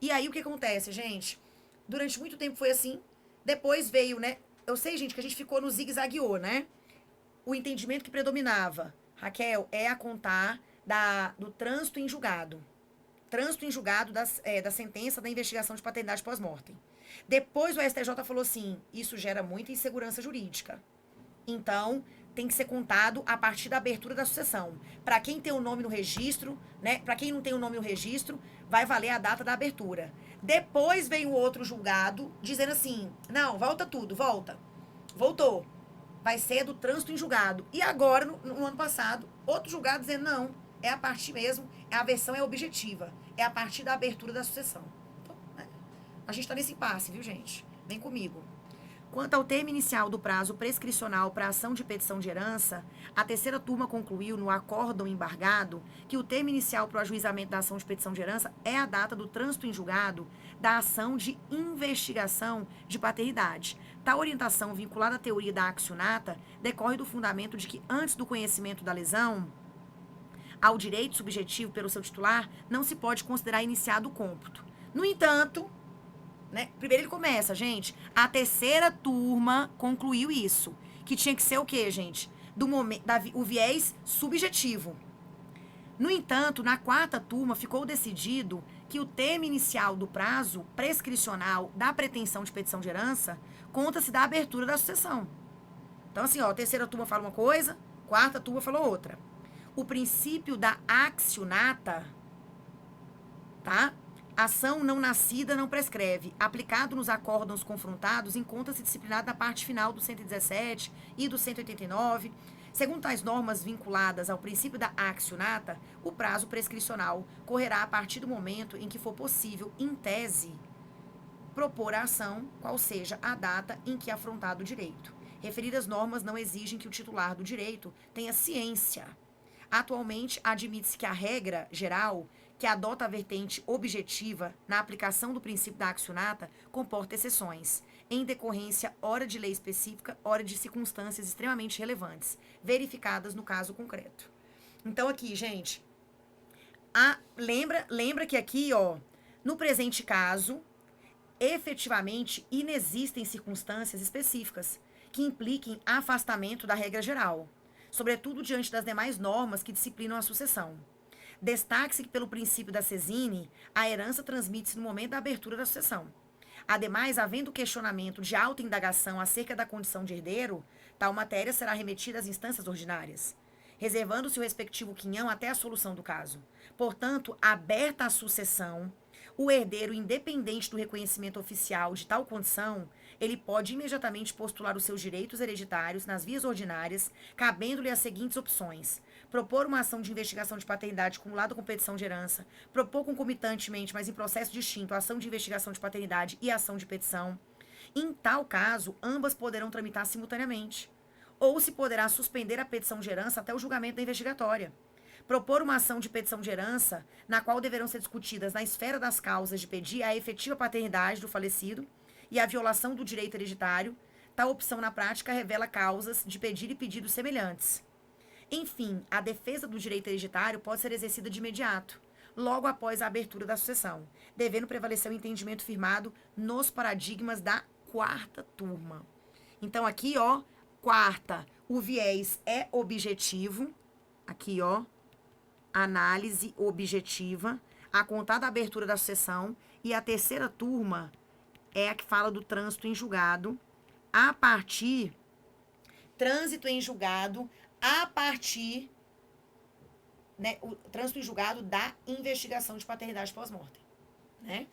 E aí, o que acontece, gente? Durante muito tempo foi assim, depois veio, né? Eu sei, gente, que a gente ficou no zigue-zagueou, né? O entendimento que predominava, Raquel, é a contar do trânsito em julgado. Trânsito em julgado da sentença da investigação de paternidade pós-mortem. Depois o STJ falou assim, isso gera muita insegurança jurídica. Então, tem que ser contado a partir da abertura da sucessão. Para quem tem o nome no registro, né? Para quem não tem o nome no registro, vai valer a data da abertura. Depois vem o outro julgado dizendo assim, não, volta tudo, volta. Voltou. Vai ser do trânsito em julgado. E agora, no ano passado, outro julgado dizendo, não, é a partir mesmo, a versão é objetiva. É a partir da abertura da sucessão. Então, né? A gente está nesse impasse, viu, gente? Vem comigo. Quanto ao termo inicial do prazo prescricional para a ação de petição de herança, a terceira turma concluiu no acórdão embargado que o termo inicial para o ajuizamento da ação de petição de herança é a data do trânsito em julgado da ação de investigação de paternidade. Tal orientação, vinculada à teoria da accionata, decorre do fundamento de que, antes do conhecimento da lesão ao direito subjetivo pelo seu titular, não se pode considerar iniciado o cômputo. No entanto, né? Primeiro ele começa, gente. A terceira turma concluiu isso. Que tinha que ser o quê, gente? O viés subjetivo. No entanto, na quarta turma, ficou decidido que o termo inicial do prazo prescricional da pretensão de petição de herança conta-se da abertura da sucessão. Então, assim, ó, a terceira turma fala uma coisa, quarta turma falou outra. O princípio da accionata, tá? Ação não nascida não prescreve. Aplicado nos acórdãos confrontados, encontra-se disciplinado na parte final do 117 e do 189. Segundo tais normas vinculadas ao princípio da accionata, o prazo prescricional correrá a partir do momento em que for possível, em tese, propor a ação, qual seja a data em que é afrontado o direito. Referidas normas não exigem que o titular do direito tenha ciência. Atualmente, admite-se que a regra geral que adota a vertente objetiva na aplicação do princípio da accionata comporta exceções, em decorrência, ora de lei específica, ora de circunstâncias extremamente relevantes, verificadas no caso concreto. Então, aqui, gente, lembra que aqui, ó, no presente caso, efetivamente, inexistem circunstâncias específicas que impliquem afastamento da regra geral, sobretudo diante das demais normas que disciplinam a sucessão. Destaque-se que, pelo princípio da Cesine, a herança transmite-se no momento da abertura da sucessão. Ademais, havendo questionamento de alta indagação acerca da condição de herdeiro, tal matéria será remetida às instâncias ordinárias, reservando-se o respectivo quinhão até a solução do caso. Portanto, aberta a sucessão, o herdeiro, independente do reconhecimento oficial de tal condição, ele pode imediatamente postular os seus direitos hereditários nas vias ordinárias, cabendo-lhe as seguintes opções: propor uma ação de investigação de paternidade acumulada com petição de herança, propor concomitantemente, mas em processo distinto, a ação de investigação de paternidade e a ação de petição. Em tal caso, ambas poderão tramitar simultaneamente. Ou se poderá suspender a petição de herança até o julgamento da investigatória. Propor uma ação de petição de herança, na qual deverão ser discutidas na esfera das causas de pedir a efetiva paternidade do falecido e a violação do direito hereditário. Tal opção, na prática, revela causas de pedir e pedidos semelhantes. Enfim, a defesa do direito hereditário pode ser exercida de imediato, logo após a abertura da sucessão, devendo prevalecer o entendimento firmado nos paradigmas da quarta turma. Então, aqui, ó, quarta, o viés é objetivo. Aqui, ó, análise objetiva, a contar da abertura da sucessão. E a terceira turma é a que fala do trânsito em julgado, a partir, trânsito em julgado a partir, né, o trânsito em julgado da investigação de paternidade pós-mortem, né?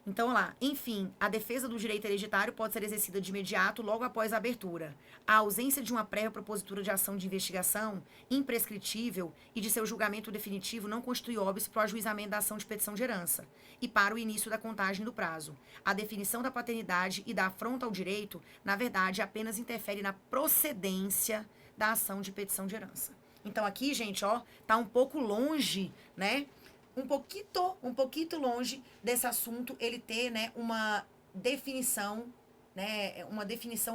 Então, lá, enfim, a defesa do direito hereditário pode ser exercida de imediato, logo após a abertura. A ausência de uma prévia propositura de ação de investigação imprescritível e de seu julgamento definitivo não constitui óbice para o ajuizamento da ação de petição de herança e para o início da contagem do prazo. A definição da paternidade e da afronta ao direito, na verdade, apenas interfere na procedência da ação de petição de herança. Então, aqui, gente, ó, tá um pouco longe, né? Um pouquinho longe desse assunto ele ter, né, uma definição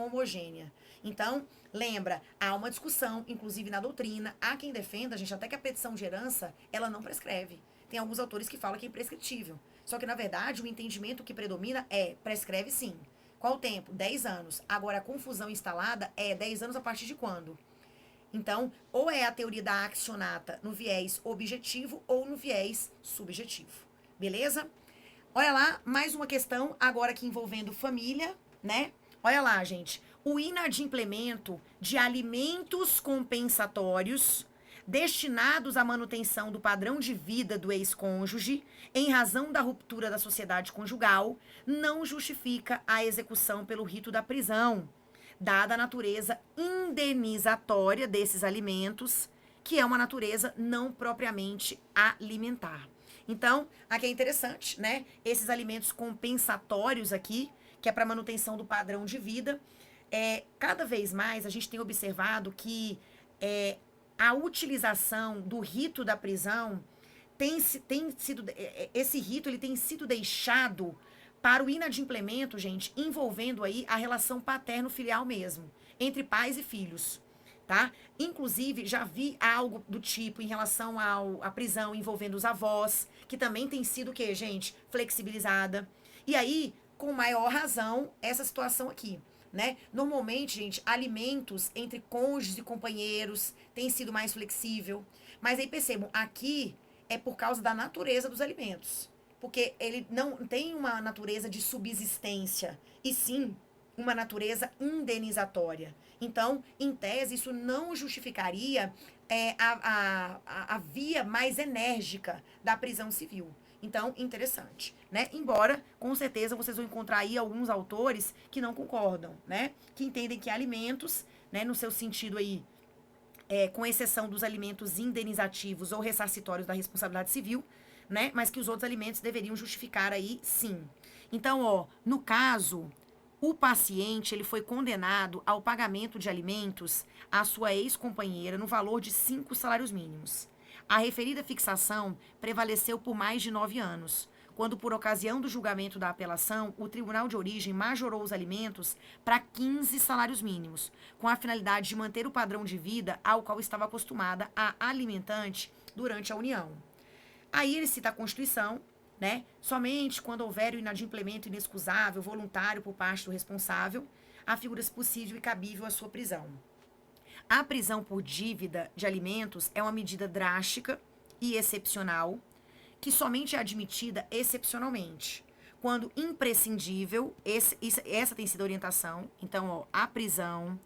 homogênea. Então, lembra, há uma discussão, inclusive na doutrina, há quem defenda, gente, até que a petição de herança, ela não prescreve. Tem alguns autores que falam que é imprescritível. Só que, na verdade, o entendimento que predomina é, prescreve sim. Qual o tempo? 10 anos. Agora, a confusão instalada é 10 anos a partir de quando? Então, ou é a teoria da accionata no viés objetivo ou no viés subjetivo. Beleza? Olha lá, mais uma questão agora aqui envolvendo família, né? Olha lá, gente. O inadimplemento de alimentos compensatórios destinados à manutenção do padrão de vida do ex-cônjuge em razão da ruptura da sociedade conjugal não justifica a execução pelo rito da prisão, dada a natureza indenizatória desses alimentos, que é uma natureza não propriamente alimentar. Então, aqui é interessante, né? Esses alimentos compensatórios aqui, que é para manutenção do padrão de vida, cada vez mais a gente tem observado que a utilização do rito da prisão tem sido, esse rito ele tem sido deixado para o inadimplemento, gente, envolvendo aí a relação paterno-filial mesmo, entre pais e filhos, tá? Inclusive, já vi algo do tipo em relação à prisão envolvendo os avós, que também tem sido o quê, gente? Flexibilizada. E aí, com maior razão, essa situação aqui, né? Normalmente, gente, alimentos entre cônjuges e companheiros tem sido mais flexível. Mas aí percebam, aqui é por causa da natureza dos alimentos. Porque ele não tem uma natureza de subsistência, e sim uma natureza indenizatória. Então, em tese, isso não justificaria a via mais enérgica da prisão civil. Então, interessante, né? Embora, com certeza, vocês vão encontrar aí alguns autores que não concordam, né? Que entendem que alimentos, né, no seu sentido aí, com exceção dos alimentos indenizativos ou ressarcitórios da responsabilidade civil, né? Mas que os outros alimentos deveriam justificar aí, sim. Então, ó, no caso, o paciente, ele foi condenado ao pagamento de alimentos à sua ex-companheira no valor de 5 salários mínimos. A referida fixação prevaleceu por mais de 9 anos, quando, por ocasião do julgamento da apelação, o tribunal de origem majorou os alimentos para 15 salários mínimos, com a finalidade de manter o padrão de vida ao qual estava acostumada a alimentante durante a união. Aí ele cita a Constituição, né? Somente quando houver o inadimplemento inexcusável, voluntário por parte do responsável, afigura-se possível e cabível a sua prisão. A prisão por dívida de alimentos é uma medida drástica e excepcional, que somente é admitida excepcionalmente. Quando imprescindível, essa tem sido a orientação. Então, ó, a prisão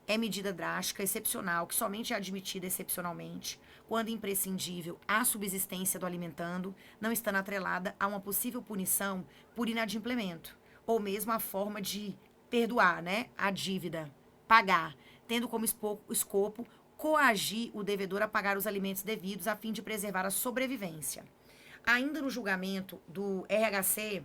é medida drástica, excepcional, que somente é admitida excepcionalmente, quando imprescindível a subsistência do alimentando, não estando atrelada a uma possível punição por inadimplemento, ou mesmo a forma de perdoar, né, a dívida, pagar, tendo como escopo coagir o devedor a pagar os alimentos devidos a fim de preservar a sobrevivência. Ainda no julgamento do RHC,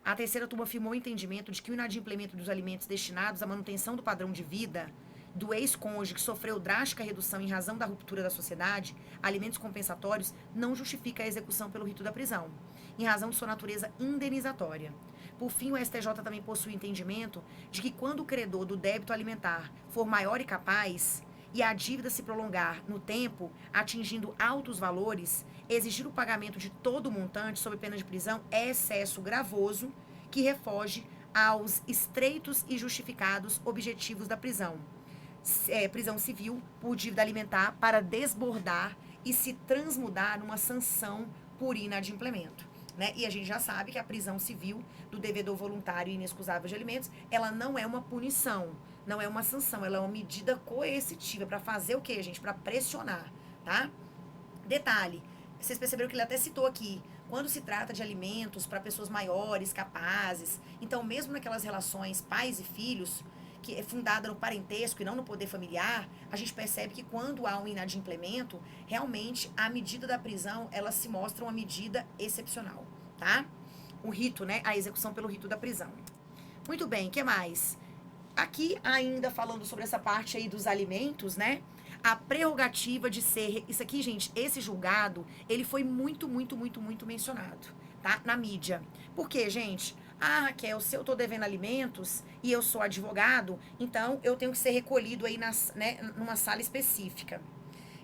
a terceira turma afirmou o entendimento de que o inadimplemento dos alimentos destinados à manutenção do padrão de vida do ex-cônjuge que sofreu drástica redução em razão da ruptura da sociedade, alimentos compensatórios, não justifica a execução pelo rito da prisão, em razão de sua natureza indenizatória. Por fim, o STJ também possui o entendimento de que quando o credor do débito alimentar for maior e capaz, e a dívida se prolongar no tempo, atingindo altos valores, exigir o pagamento de todo o montante sob pena de prisão é excesso gravoso que refoge aos estreitos e justificados objetivos da prisão. Prisão civil por dívida alimentar para desbordar e se transmudar numa sanção por inadimplemento. né? E a gente já sabe que a prisão civil do devedor voluntário e inexcusável de alimentos, ela não é uma punição, não é uma sanção, ela é uma medida coercitiva para fazer o quê, gente? Para pressionar, tá? Detalhe, vocês perceberam que ele até citou aqui, quando se trata de alimentos para pessoas maiores, capazes, então mesmo naquelas relações pais e filhos, que é fundada no parentesco e não no poder familiar, a gente percebe que quando há um inadimplemento, realmente a medida da prisão, ela se mostra uma medida excepcional, tá? O rito, né? A execução pelo rito da prisão. Muito bem, o que mais? Aqui, ainda falando sobre essa parte aí dos alimentos, né? A prerrogativa de ser. Isso aqui, gente, esse julgado, ele foi muito mencionado, tá? Na mídia. Por quê, gente? Ah, Raquel, se eu tô devendo alimentos e eu sou advogado, então eu tenho que ser recolhido aí né, numa sala específica.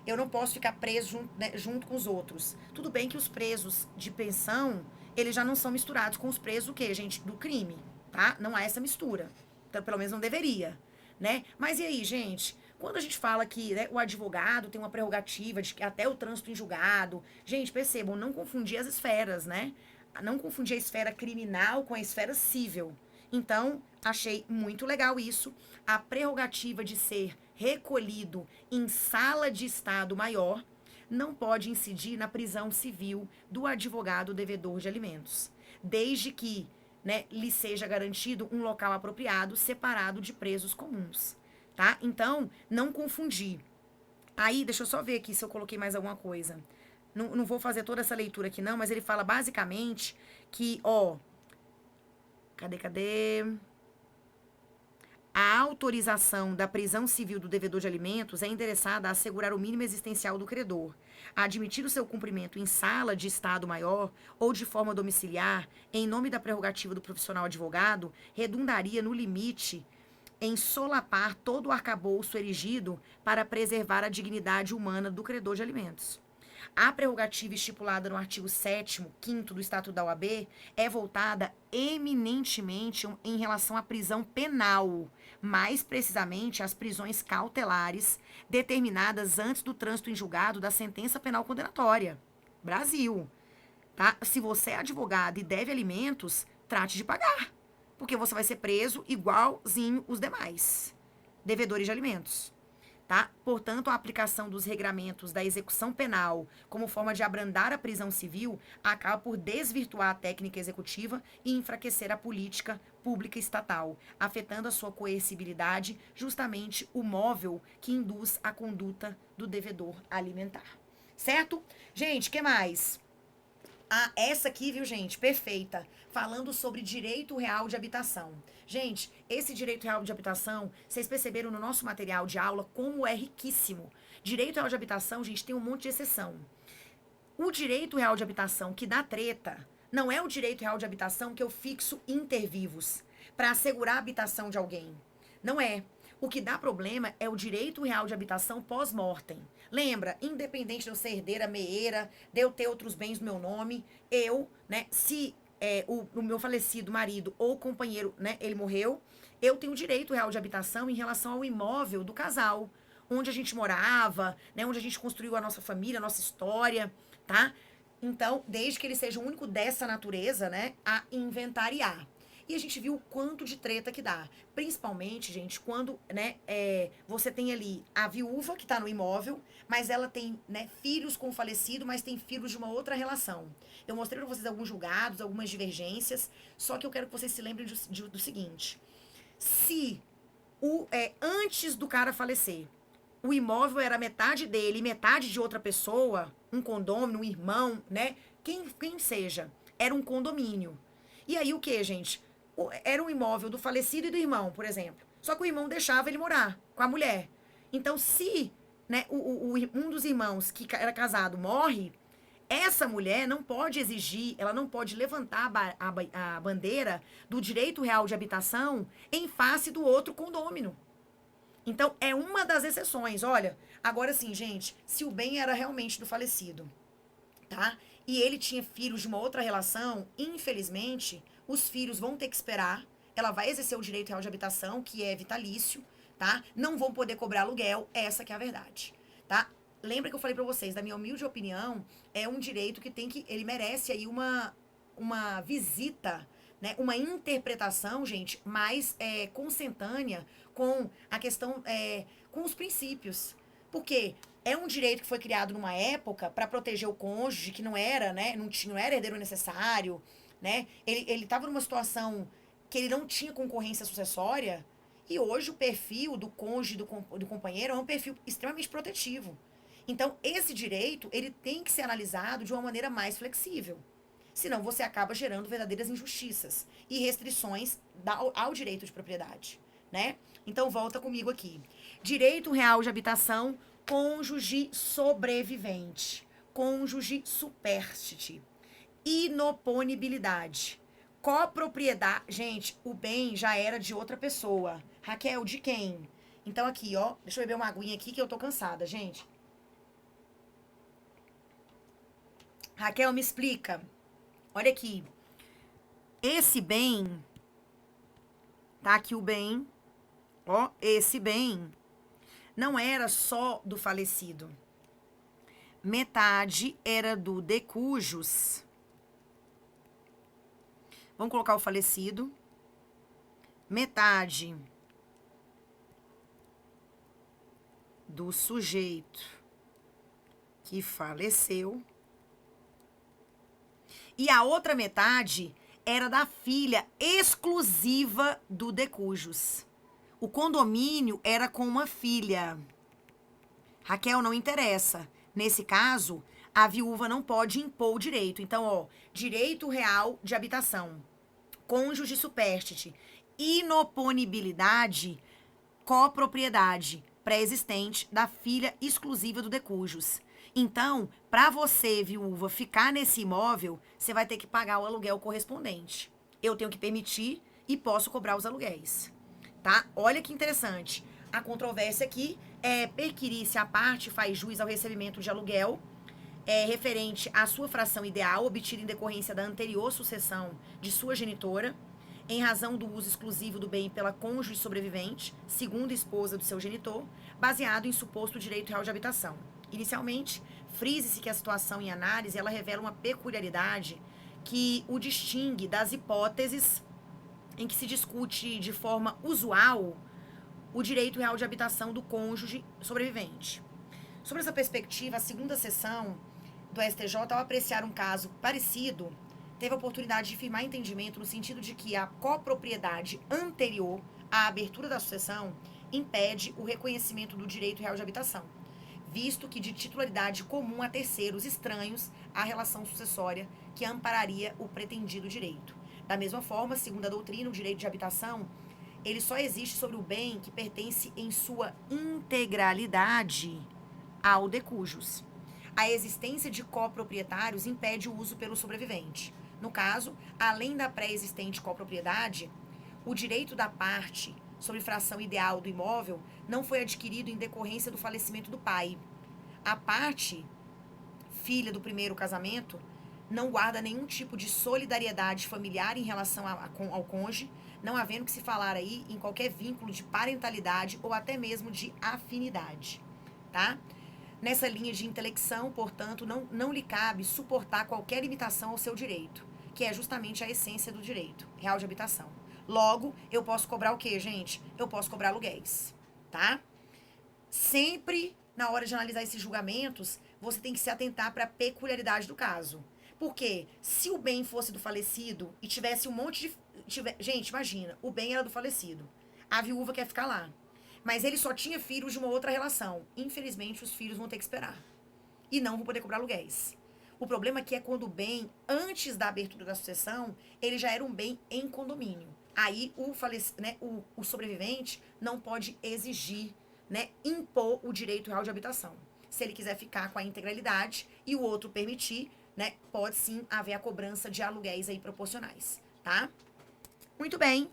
Eu não posso ficar preso junto, né, junto com os outros. Tudo bem que os presos de pensão, eles já não são misturados com os presos do quê, gente? Do crime, tá? Não há essa mistura. Então, pelo menos não deveria, né? Mas e aí, gente? Quando a gente fala que, né, o advogado tem uma prerrogativa de que até o trânsito em julgado, gente, percebam, não confundir as esferas, né? Não confundir a esfera criminal com a esfera civil. Então, achei muito legal isso. A prerrogativa de ser recolhido em sala de estado maior não pode incidir na prisão civil do advogado devedor de alimentos, desde que, né, lhe seja garantido um local apropriado, separado de presos comuns, tá? Então, não confundir. Aí, deixa eu só ver aqui se eu coloquei mais alguma coisa. Não vou fazer toda essa leitura aqui não, mas ele fala basicamente que, ó, cadê? A autorização da prisão civil do devedor de alimentos é endereçada a assegurar o mínimo existencial do credor, a admitir o seu cumprimento em sala de estado maior ou de forma domiciliar, em nome da prerrogativa do profissional advogado, redundaria no limite em solapar todo o arcabouço erigido para preservar a dignidade humana do credor de alimentos. A prerrogativa estipulada no artigo 7º, 5º do Estatuto da OAB é voltada eminentemente em relação à prisão penal, mais precisamente às prisões cautelares determinadas antes do trânsito em julgado da sentença penal condenatória. Brasil, tá? Se você é advogado e deve alimentos, trate de pagar, porque você vai ser preso igualzinho os demais devedores de alimentos. Tá? Portanto, a aplicação dos regramentos da execução penal como forma de abrandar a prisão civil acaba por desvirtuar a técnica executiva e enfraquecer a política pública estatal, afetando a sua coercibilidade, justamente o móvel que induz a conduta do devedor alimentar. Certo? Gente, o que mais? Ah, essa aqui, viu, gente? Perfeita. Falando sobre direito real de habitação. Gente, esse direito real de habitação, vocês perceberam no nosso material de aula como é riquíssimo. Direito real de habitação, gente, tem um monte de exceção. O direito real de habitação que dá treta não é o direito real de habitação que eu fixo inter vivos para assegurar a habitação de alguém. Não é. O que dá problema é o direito real de habitação pós-mortem. Lembra, independente de eu ser herdeira, meeira, de eu ter outros bens no meu nome, eu, né, se o meu falecido marido ou companheiro, né, ele morreu, eu tenho direito real de habitação em relação ao imóvel do casal, onde a gente morava, né, onde a gente construiu a nossa família, a nossa história, tá? Então, desde que ele seja o único dessa natureza, né, a inventariar. E a gente viu o quanto de treta que dá. Principalmente, gente, quando, né, você tem ali a viúva que tá no imóvel, mas ela tem, né, filhos com o falecido, mas tem filhos de uma outra relação. Eu mostrei pra vocês alguns julgados, algumas divergências, só que eu quero que vocês se lembrem do seguinte. Se antes do cara falecer, o imóvel era metade dele e metade de outra pessoa, um condômino, um irmão, né, quem seja, era um condomínio. E aí o que, gente? Era um imóvel do falecido e do irmão, por exemplo. Só que o irmão deixava ele morar com a mulher. Então, se, né, um dos irmãos que era casado morre, essa mulher não pode exigir, ela não pode levantar a bandeira do direito real de habitação em face do outro condômino. Então, é uma das exceções. Olha, agora sim, gente, se o bem era realmente do falecido, tá? E ele tinha filhos de uma outra relação, infelizmente, os filhos vão ter que esperar, ela vai exercer o direito real de habitação, que é vitalício, tá? Não vão poder cobrar aluguel, essa que é a verdade, tá? Lembra que eu falei pra vocês, da minha humilde opinião, é um direito que ele merece aí uma visita, né, uma interpretação, gente, mais consentânea com a questão, com os princípios. Porque é um direito que foi criado numa época para proteger o cônjuge, que não era, né, não era herdeiro necessário, né? Ele estava numa situação que ele não tinha concorrência sucessória, e hoje o perfil do cônjuge, do companheiro, é um perfil extremamente protetivo. Então, esse direito, ele tem que ser analisado de uma maneira mais flexível. Senão, você acaba gerando verdadeiras injustiças e restrições ao direito de propriedade, né? Então, volta comigo aqui. Direito real de habitação, cônjuge sobrevivente, cônjuge supérstite, inoponibilidade, copropriedade. Gente, o bem já era de outra pessoa. Raquel, de quem? Então, aqui, ó, deixa eu beber uma aguinha aqui que eu tô cansada, gente. Raquel, me explica. Olha aqui. Esse bem, tá aqui o bem, ó, esse bem não era só do falecido. Metade era do de cujus. Vamos colocar o falecido. Metade do sujeito que faleceu. E a outra metade era da filha exclusiva do de cujus. O condomínio era com uma filha. Raquel, não interessa. Nesse caso, a viúva não pode impor o direito. Então, ó, direito real de habitação, cônjuge supérstite, inoponibilidade, copropriedade pré-existente da filha exclusiva do de cujus. Então, para você, viúva, ficar nesse imóvel, você vai ter que pagar o aluguel correspondente. Eu tenho que permitir e posso cobrar os aluguéis, tá? Olha que interessante. A controvérsia aqui é perquirir se a parte faz jus ao recebimento de aluguel referente à sua fração ideal obtida em decorrência da anterior sucessão de sua genitora, em razão do uso exclusivo do bem pela cônjuge sobrevivente, segunda esposa do seu genitor, baseado em suposto direito real de habitação. Inicialmente, frise-se que a situação em análise ela revela uma peculiaridade que o distingue das hipóteses em que se discute de forma usual o direito real de habitação do cônjuge sobrevivente. Sobre essa perspectiva, a segunda sessão do STJ, ao apreciar um caso parecido, teve a oportunidade de firmar entendimento no sentido de que a copropriedade anterior à abertura da sucessão impede o reconhecimento do direito real de habitação, visto que de titularidade comum a terceiros estranhos à relação sucessória que ampararia o pretendido direito. Da mesma forma, segundo a doutrina, o direito de habitação, ele só existe sobre o bem que pertence em sua integralidade ao de cujus. A existência de coproprietários impede o uso pelo sobrevivente. No caso, além da pré-existente copropriedade, o direito da parte sobre fração ideal do imóvel não foi adquirido em decorrência do falecimento do pai. A parte, filha do primeiro casamento, não guarda nenhum tipo de solidariedade familiar em relação ao cônjuge, não havendo que se falar aí em qualquer vínculo de parentalidade ou até mesmo de afinidade, tá? Nessa linha de intelecção, portanto, não lhe cabe suportar qualquer limitação ao seu direito, que é justamente a essência do direito real de habitação. Logo, eu posso cobrar o quê, gente? Eu posso cobrar aluguéis, tá? Sempre, na hora de analisar esses julgamentos, você tem que se atentar para a peculiaridade do caso. Porque se o bem fosse do falecido e tivesse um monte de... Gente, imagina, o bem era do falecido. A viúva quer ficar lá. Mas ele só tinha filhos de uma outra relação. Infelizmente, os filhos vão ter que esperar. E não vão poder cobrar aluguéis. O problema aqui é quando o bem, antes da abertura da sucessão, ele já era um bem em condomínio. Aí o sobrevivente não pode exigir, né, impor o direito real de habitação. Se ele quiser ficar com a integralidade e o outro permitir, né, pode sim haver a cobrança de aluguéis aí proporcionais, tá? Muito bem.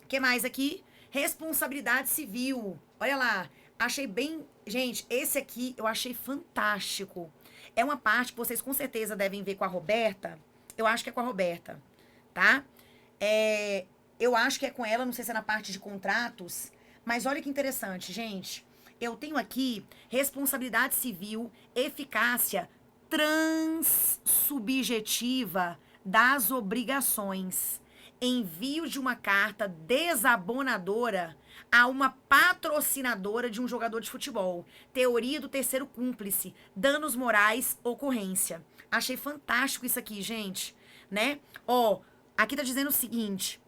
O que mais aqui? Responsabilidade civil. Olha lá, achei bem... Gente, esse aqui eu achei fantástico. É uma parte que vocês com certeza devem ver com a Roberta. Eu acho que é com a Roberta, tá? Eu acho que é com ela, não sei se é na parte de contratos. Mas olha que interessante, gente. Eu tenho aqui responsabilidade civil, eficácia transsubjetiva das obrigações. Envio de uma carta desabonadora a uma patrocinadora de um jogador de futebol. Teoria do terceiro cúmplice. Danos morais, ocorrência. Achei fantástico isso aqui, gente. Né? Ó, aqui tá dizendo o seguinte.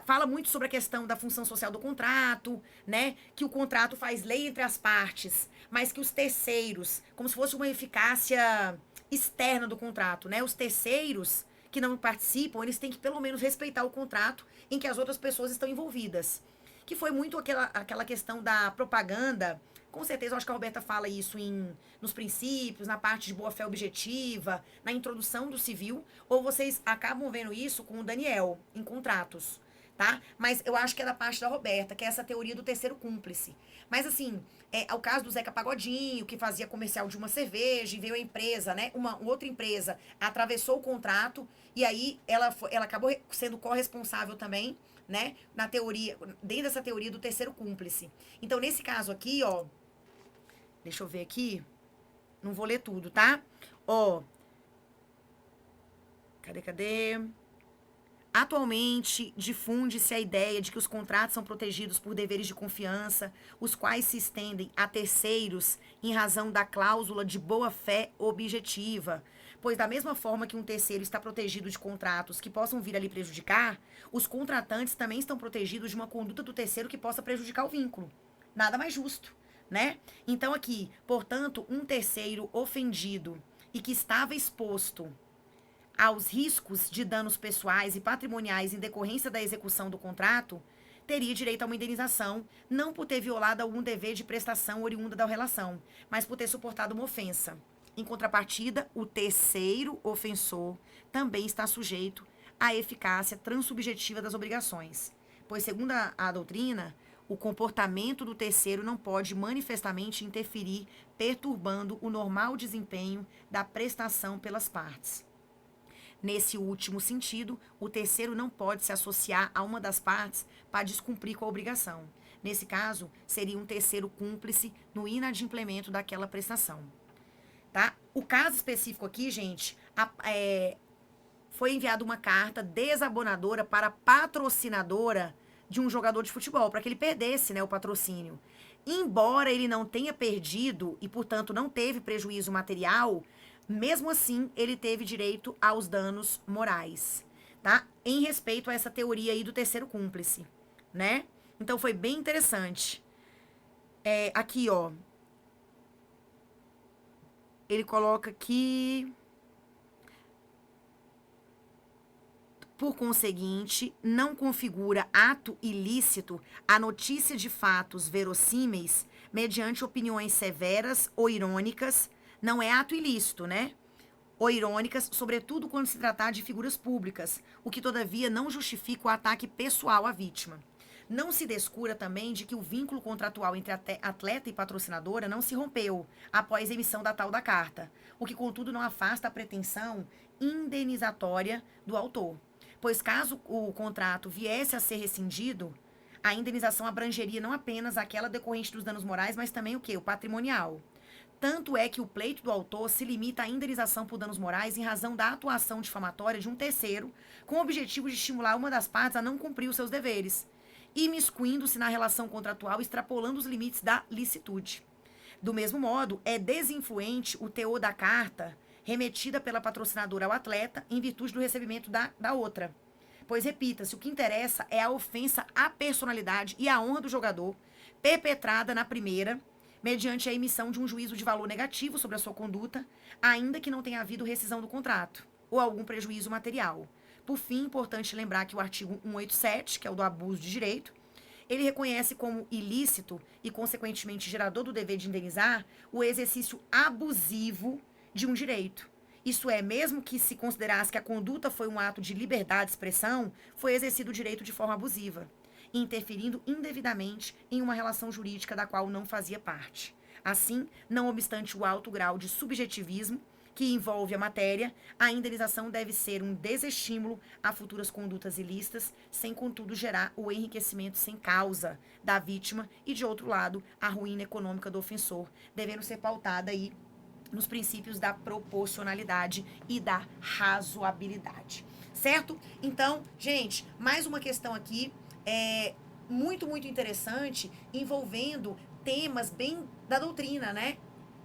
Fala muito sobre a questão da função social do contrato, né? Que o contrato faz lei entre as partes, mas que os terceiros, como se fosse uma eficácia externa do contrato, né? Os terceiros que não participam, eles têm que pelo menos respeitar o contrato em que as outras pessoas estão envolvidas. Que foi muito aquela questão da propaganda. Com certeza, eu acho que a Roberta fala isso nos princípios, na parte de boa-fé objetiva, na introdução do civil, ou vocês acabam vendo isso com o Daniel, em contratos, tá? Mas eu acho que é da parte da Roberta, que é essa teoria do terceiro cúmplice. Mas assim, o caso do Zeca Pagodinho, que fazia comercial de uma cerveja, e veio a empresa, né? Uma outra empresa atravessou o contrato, e aí ela acabou sendo corresponsável também, né? Na teoria, dentro dessa teoria do terceiro cúmplice. Então, nesse caso aqui, ó, deixa eu ver aqui. Não vou ler tudo, tá? Ó. Cadê? Atualmente, difunde-se a ideia de que os contratos são protegidos por deveres de confiança, os quais se estendem a terceiros em razão da cláusula de boa-fé objetiva. Pois, da mesma forma que um terceiro está protegido de contratos que possam vir a lhe prejudicar, os contratantes também estão protegidos de uma conduta do terceiro que possa prejudicar o vínculo. Nada mais justo, né? Então, aqui, portanto, um terceiro ofendido e que estava exposto aos riscos de danos pessoais e patrimoniais em decorrência da execução do contrato, teria direito a uma indenização, não por ter violado algum dever de prestação oriunda da relação, mas por ter suportado uma ofensa. Em contrapartida, o terceiro ofensor também está sujeito à eficácia transubjetiva das obrigações, pois, segundo a doutrina, o comportamento do terceiro não pode manifestamente interferir, perturbando o normal desempenho da prestação pelas partes. Nesse último sentido, o terceiro não pode se associar a uma das partes para descumprir com a obrigação. Nesse caso, seria um terceiro cúmplice no inadimplemento daquela prestação. Tá? O caso específico aqui, gente, foi enviada uma carta desabonadora para a patrocinadora de um jogador de futebol, para que ele perdesse, né, o patrocínio. Embora ele não tenha perdido e, portanto, não teve prejuízo material, mesmo assim, ele teve direito aos danos morais, tá? Em respeito a essa teoria aí do terceiro cúmplice, né? Então, foi bem interessante. Aqui, ó. Ele coloca aqui... Por conseguinte, não configura ato ilícito a notícia de fatos verossímeis mediante opiniões severas ou irônicas. Não é ato ilícito, né? Ou irônicas, sobretudo quando se tratar de figuras públicas, o que, todavia, não justifica o ataque pessoal à vítima. Não se descura também de que o vínculo contratual entre atleta e patrocinadora não se rompeu após a emissão da tal da carta, o que, contudo, não afasta a pretensão indenizatória do autor. Pois, caso o contrato viesse a ser rescindido, a indenização abrangeria não apenas aquela decorrente dos danos morais, mas também o quê? O patrimonial. Tanto é que o pleito do autor se limita à indenização por danos morais em razão da atuação difamatória de um terceiro, com o objetivo de estimular uma das partes a não cumprir os seus deveres, imiscuindo-se na relação contratual, extrapolando os limites da licitude. Do mesmo modo, é desinfluente o teor da carta remetida pela patrocinadora ao atleta em virtude do recebimento da outra. Pois, repita-se, o que interessa é a ofensa à personalidade e à honra do jogador, perpetrada na primeira, mediante a emissão de um juízo de valor negativo sobre a sua conduta, ainda que não tenha havido rescisão do contrato, ou algum prejuízo material. Por fim, importante lembrar que o artigo 187, que é o do abuso de direito, ele reconhece como ilícito e, consequentemente, gerador do dever de indenizar o exercício abusivo de um direito. Isso é, mesmo que se considerasse que a conduta foi um ato de liberdade de expressão, foi exercido o direito de forma abusiva, interferindo indevidamente em uma relação jurídica da qual não fazia parte. Assim, não obstante o alto grau de subjetivismo que envolve a matéria, a indenização deve ser um desestímulo a futuras condutas ilícitas, sem, contudo, gerar o enriquecimento sem causa da vítima e, de outro lado, a ruína econômica do ofensor, devendo ser pautada aí nos princípios da proporcionalidade e da razoabilidade, certo? Então, gente, mais uma questão aqui muito, muito interessante, envolvendo temas bem da doutrina, né?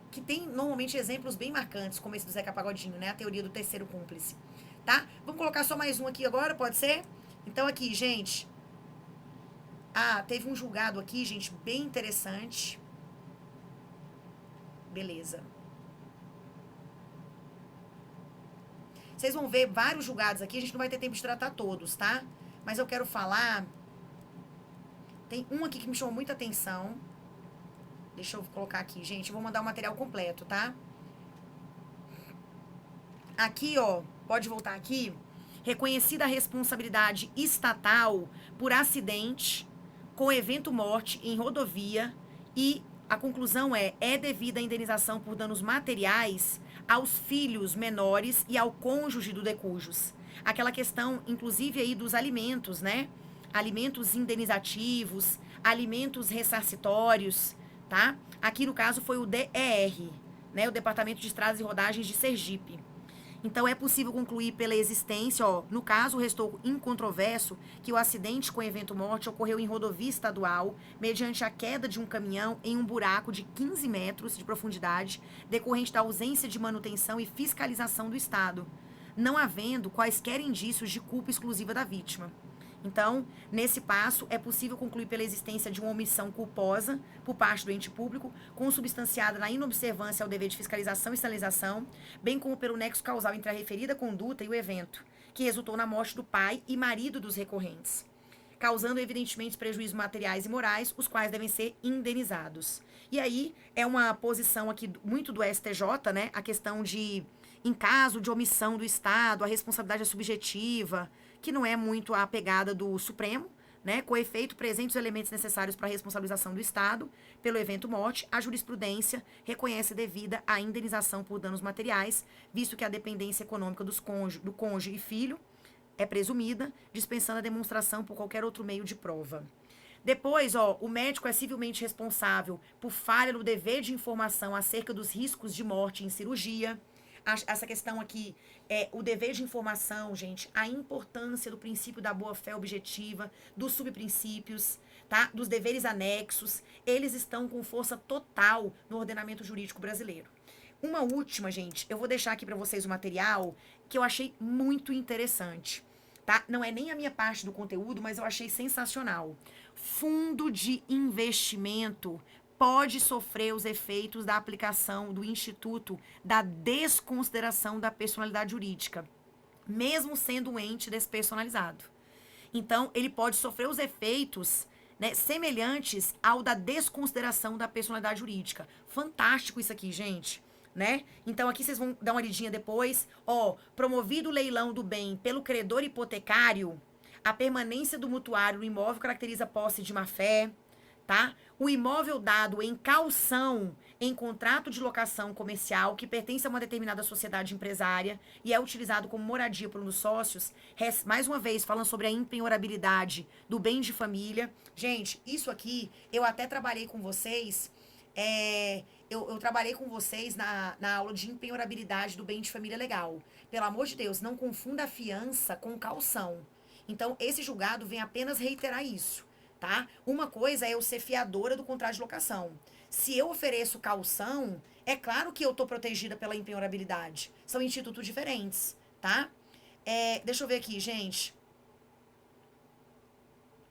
Que tem normalmente exemplos bem marcantes, como esse do Zeca Pagodinho, né? A teoria do terceiro cúmplice, tá? Vamos colocar só mais um aqui agora, pode ser? Então aqui, gente, teve um julgado aqui, gente, bem interessante. Beleza. Vocês vão ver vários julgados aqui, a gente não vai ter tempo de tratar todos, tá? Mas eu quero falar... Tem um aqui que me chamou muita atenção. Deixa eu colocar aqui, gente. Eu vou mandar o material completo, tá? Aqui, ó, pode voltar aqui. Reconhecida a responsabilidade estatal por acidente com evento morte em rodovia e a conclusão é devida a indenização por danos materiais aos filhos menores e ao cônjuge do decujus. Aquela questão, inclusive, aí dos alimentos, né? Alimentos indenizativos, alimentos ressarcitórios, tá? Aqui, no caso, foi o DER, né? O Departamento de Estradas e Rodagens de Sergipe. Então, é possível concluir pela existência, no caso, restou incontroverso que o acidente com evento morte ocorreu em rodovia estadual, mediante a queda de um caminhão em um buraco de 15 metros de profundidade, decorrente da ausência de manutenção e fiscalização do Estado, não havendo quaisquer indícios de culpa exclusiva da vítima. Então, nesse passo, é possível concluir pela existência de uma omissão culposa por parte do ente público, consubstanciada na inobservância ao dever de fiscalização e sinalização, bem como pelo nexo causal entre a referida conduta e o evento, que resultou na morte do pai e marido dos recorrentes, causando evidentemente prejuízos materiais e morais, os quais devem ser indenizados. E aí, é uma posição aqui muito do STJ, né? A questão de, em caso de omissão do Estado, a responsabilidade é subjetiva, que não é muito a pegada do Supremo, né? Com efeito, presentes os elementos necessários para a responsabilização do Estado pelo evento morte, a jurisprudência reconhece devida a indenização por danos materiais, visto que a dependência econômica do cônjuge e filho é presumida, dispensando a demonstração por qualquer outro meio de prova. Depois, o médico é civilmente responsável por falha no dever de informação acerca dos riscos de morte em cirurgia. Essa questão aqui é o dever de informação, gente, a importância do princípio da boa-fé objetiva, dos subprincípios, tá? Dos deveres anexos, eles estão com força total no ordenamento jurídico brasileiro. Uma última, gente, eu vou deixar aqui para vocês o material que eu achei muito interessante, tá? Não é nem a minha parte do conteúdo, mas eu achei sensacional. Fundo de investimento pode sofrer os efeitos da aplicação do Instituto da Desconsideração da Personalidade Jurídica, mesmo sendo um ente despersonalizado. Então, ele pode sofrer os efeitos, né, semelhantes ao da desconsideração da personalidade jurídica. Fantástico isso aqui, gente, né? Então, aqui vocês vão dar uma lidinha depois. Promovido o leilão do bem pelo credor hipotecário, a permanência do mutuário no imóvel caracteriza posse de má-fé, tá? O imóvel dado em caução em contrato de locação comercial que pertence a uma determinada sociedade empresária e é utilizado como moradia por um dos sócios, mais uma vez falando sobre a impenhorabilidade do bem de família. Gente, isso aqui eu até trabalhei com vocês, eu trabalhei com vocês na aula de impenhorabilidade do bem de família legal. Pelo amor de Deus, não confunda a fiança com caução. Então, esse julgado vem apenas reiterar isso. Tá? Uma coisa é eu ser fiadora do contrato de locação. Se eu ofereço caução, é claro que eu tô protegida pela impenhorabilidade. São institutos diferentes, tá? Deixa eu ver aqui, gente.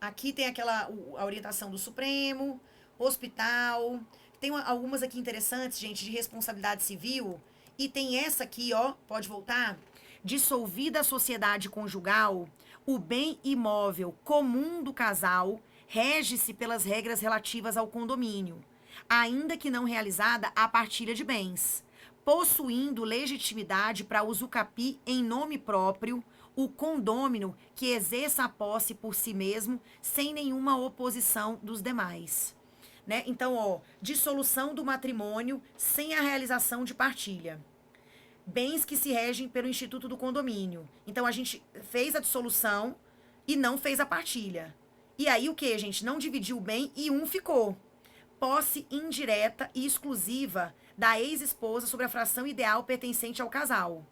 Aqui tem a orientação do Supremo, hospital. Tem algumas aqui interessantes, gente, de responsabilidade civil. E tem essa aqui, pode voltar. Dissolvida a sociedade conjugal, o bem imóvel comum do casal rege-se pelas regras relativas ao condomínio, ainda que não realizada a partilha de bens, possuindo legitimidade para usucapi em nome próprio o condômino que exerça a posse por si mesmo, sem nenhuma oposição dos demais. Né? Então, dissolução do matrimônio sem a realização de partilha. Bens que se regem pelo Instituto do Condomínio. Então, a gente fez a dissolução e não fez a partilha. E aí o que, gente? Não dividiu o bem e um ficou. Posse indireta e exclusiva da ex-esposa sobre a fração ideal pertencente ao casal.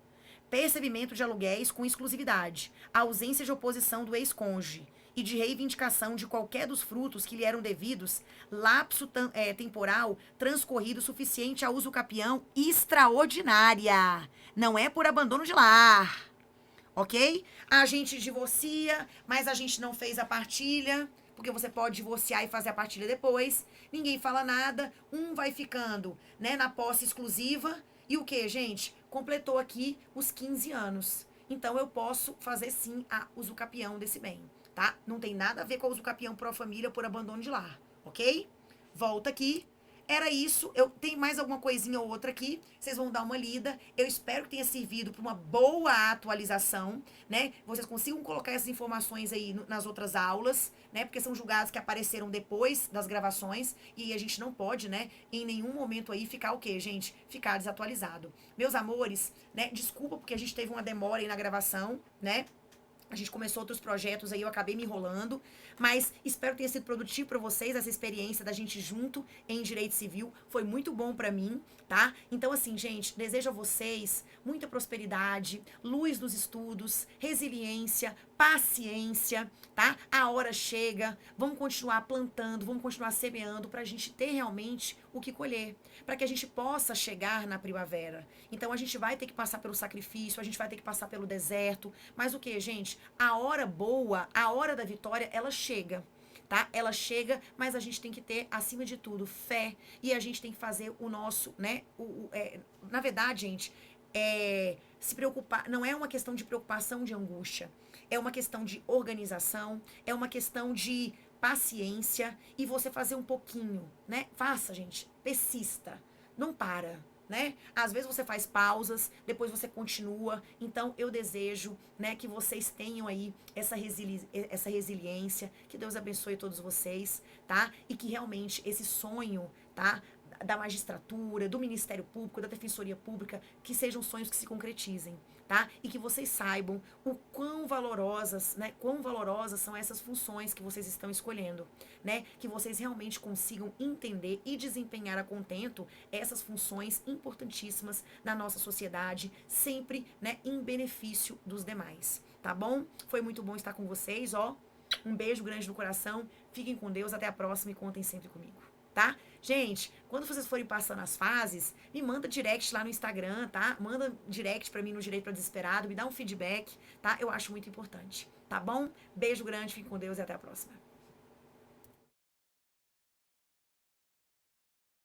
Percebimento de aluguéis com exclusividade. Ausência de oposição do ex-cônjuge e de reivindicação de qualquer dos frutos que lhe eram devidos, lapso temporal transcorrido suficiente a uso capião extraordinária. Não é por abandono de lar, ok? A gente divorcia, mas a gente não fez a partilha, porque você pode divorciar e fazer a partilha depois. Ninguém fala nada, um vai ficando, né, na posse exclusiva. E o que, gente? Completou aqui os 15 anos. Então eu posso fazer sim a usucapião desse bem, tá? Não tem nada a ver com a usucapião por família por abandono de lar, ok? Volta aqui. Era isso. Eu tenho mais alguma coisinha ou outra aqui. Vocês vão dar uma lida. Eu espero que tenha servido para uma boa atualização, né? Vocês consigam colocar essas informações aí nas outras aulas, né? Porque são julgados que apareceram depois das gravações e a gente não pode, né, em nenhum momento aí ficar o quê, gente? Ficar desatualizado. Meus amores, né? Desculpa porque a gente teve uma demora aí na gravação, né? A gente começou outros projetos aí, eu acabei me enrolando, mas espero que tenha sido produtivo para vocês essa experiência da gente junto em direito civil. Foi muito bom para mim, tá? Então assim, gente, desejo a vocês muita prosperidade, luz nos estudos, resiliência, paciência, tá? A hora chega, vamos continuar plantando, vamos continuar semeando pra gente ter realmente o que colher, para que a gente possa chegar na primavera. Então a gente vai ter que passar pelo sacrifício, a gente vai ter que passar pelo deserto, mas o que, gente? A hora boa, a hora da vitória, ela chega. Tá? Ela chega, mas a gente tem que ter, acima de tudo, fé. E a gente tem que fazer o nosso, né? Na verdade, gente, se preocupar, não é uma questão de preocupação, de angústia. É uma questão de organização, é uma questão de paciência e você fazer um pouquinho, né? Faça, gente, persista, não para, né? Às vezes você faz pausas, depois você continua. Então eu desejo, né, que vocês tenham aí essa resiliência, que Deus abençoe todos vocês, tá? E que realmente esse sonho, tá, da magistratura, do Ministério Público, da Defensoria Pública, que sejam sonhos que se concretizem, tá? E que vocês saibam o quão valorosas, né? Quão valorosas são essas funções que vocês estão escolhendo, né? Que vocês realmente consigam entender e desempenhar a contento essas funções importantíssimas na nossa sociedade, sempre, né, em benefício dos demais, tá bom? Foi muito bom estar com vocês, ó. Um beijo grande no coração. Fiquem com Deus, até a próxima e contem sempre comigo, tá? Gente, quando vocês forem passando as fases, me manda direct lá no Instagram, tá? Manda direct pra mim no Direito pra Desesperado, me dá um feedback, tá? Eu acho muito importante, tá bom? Beijo grande, fique com Deus e até a próxima.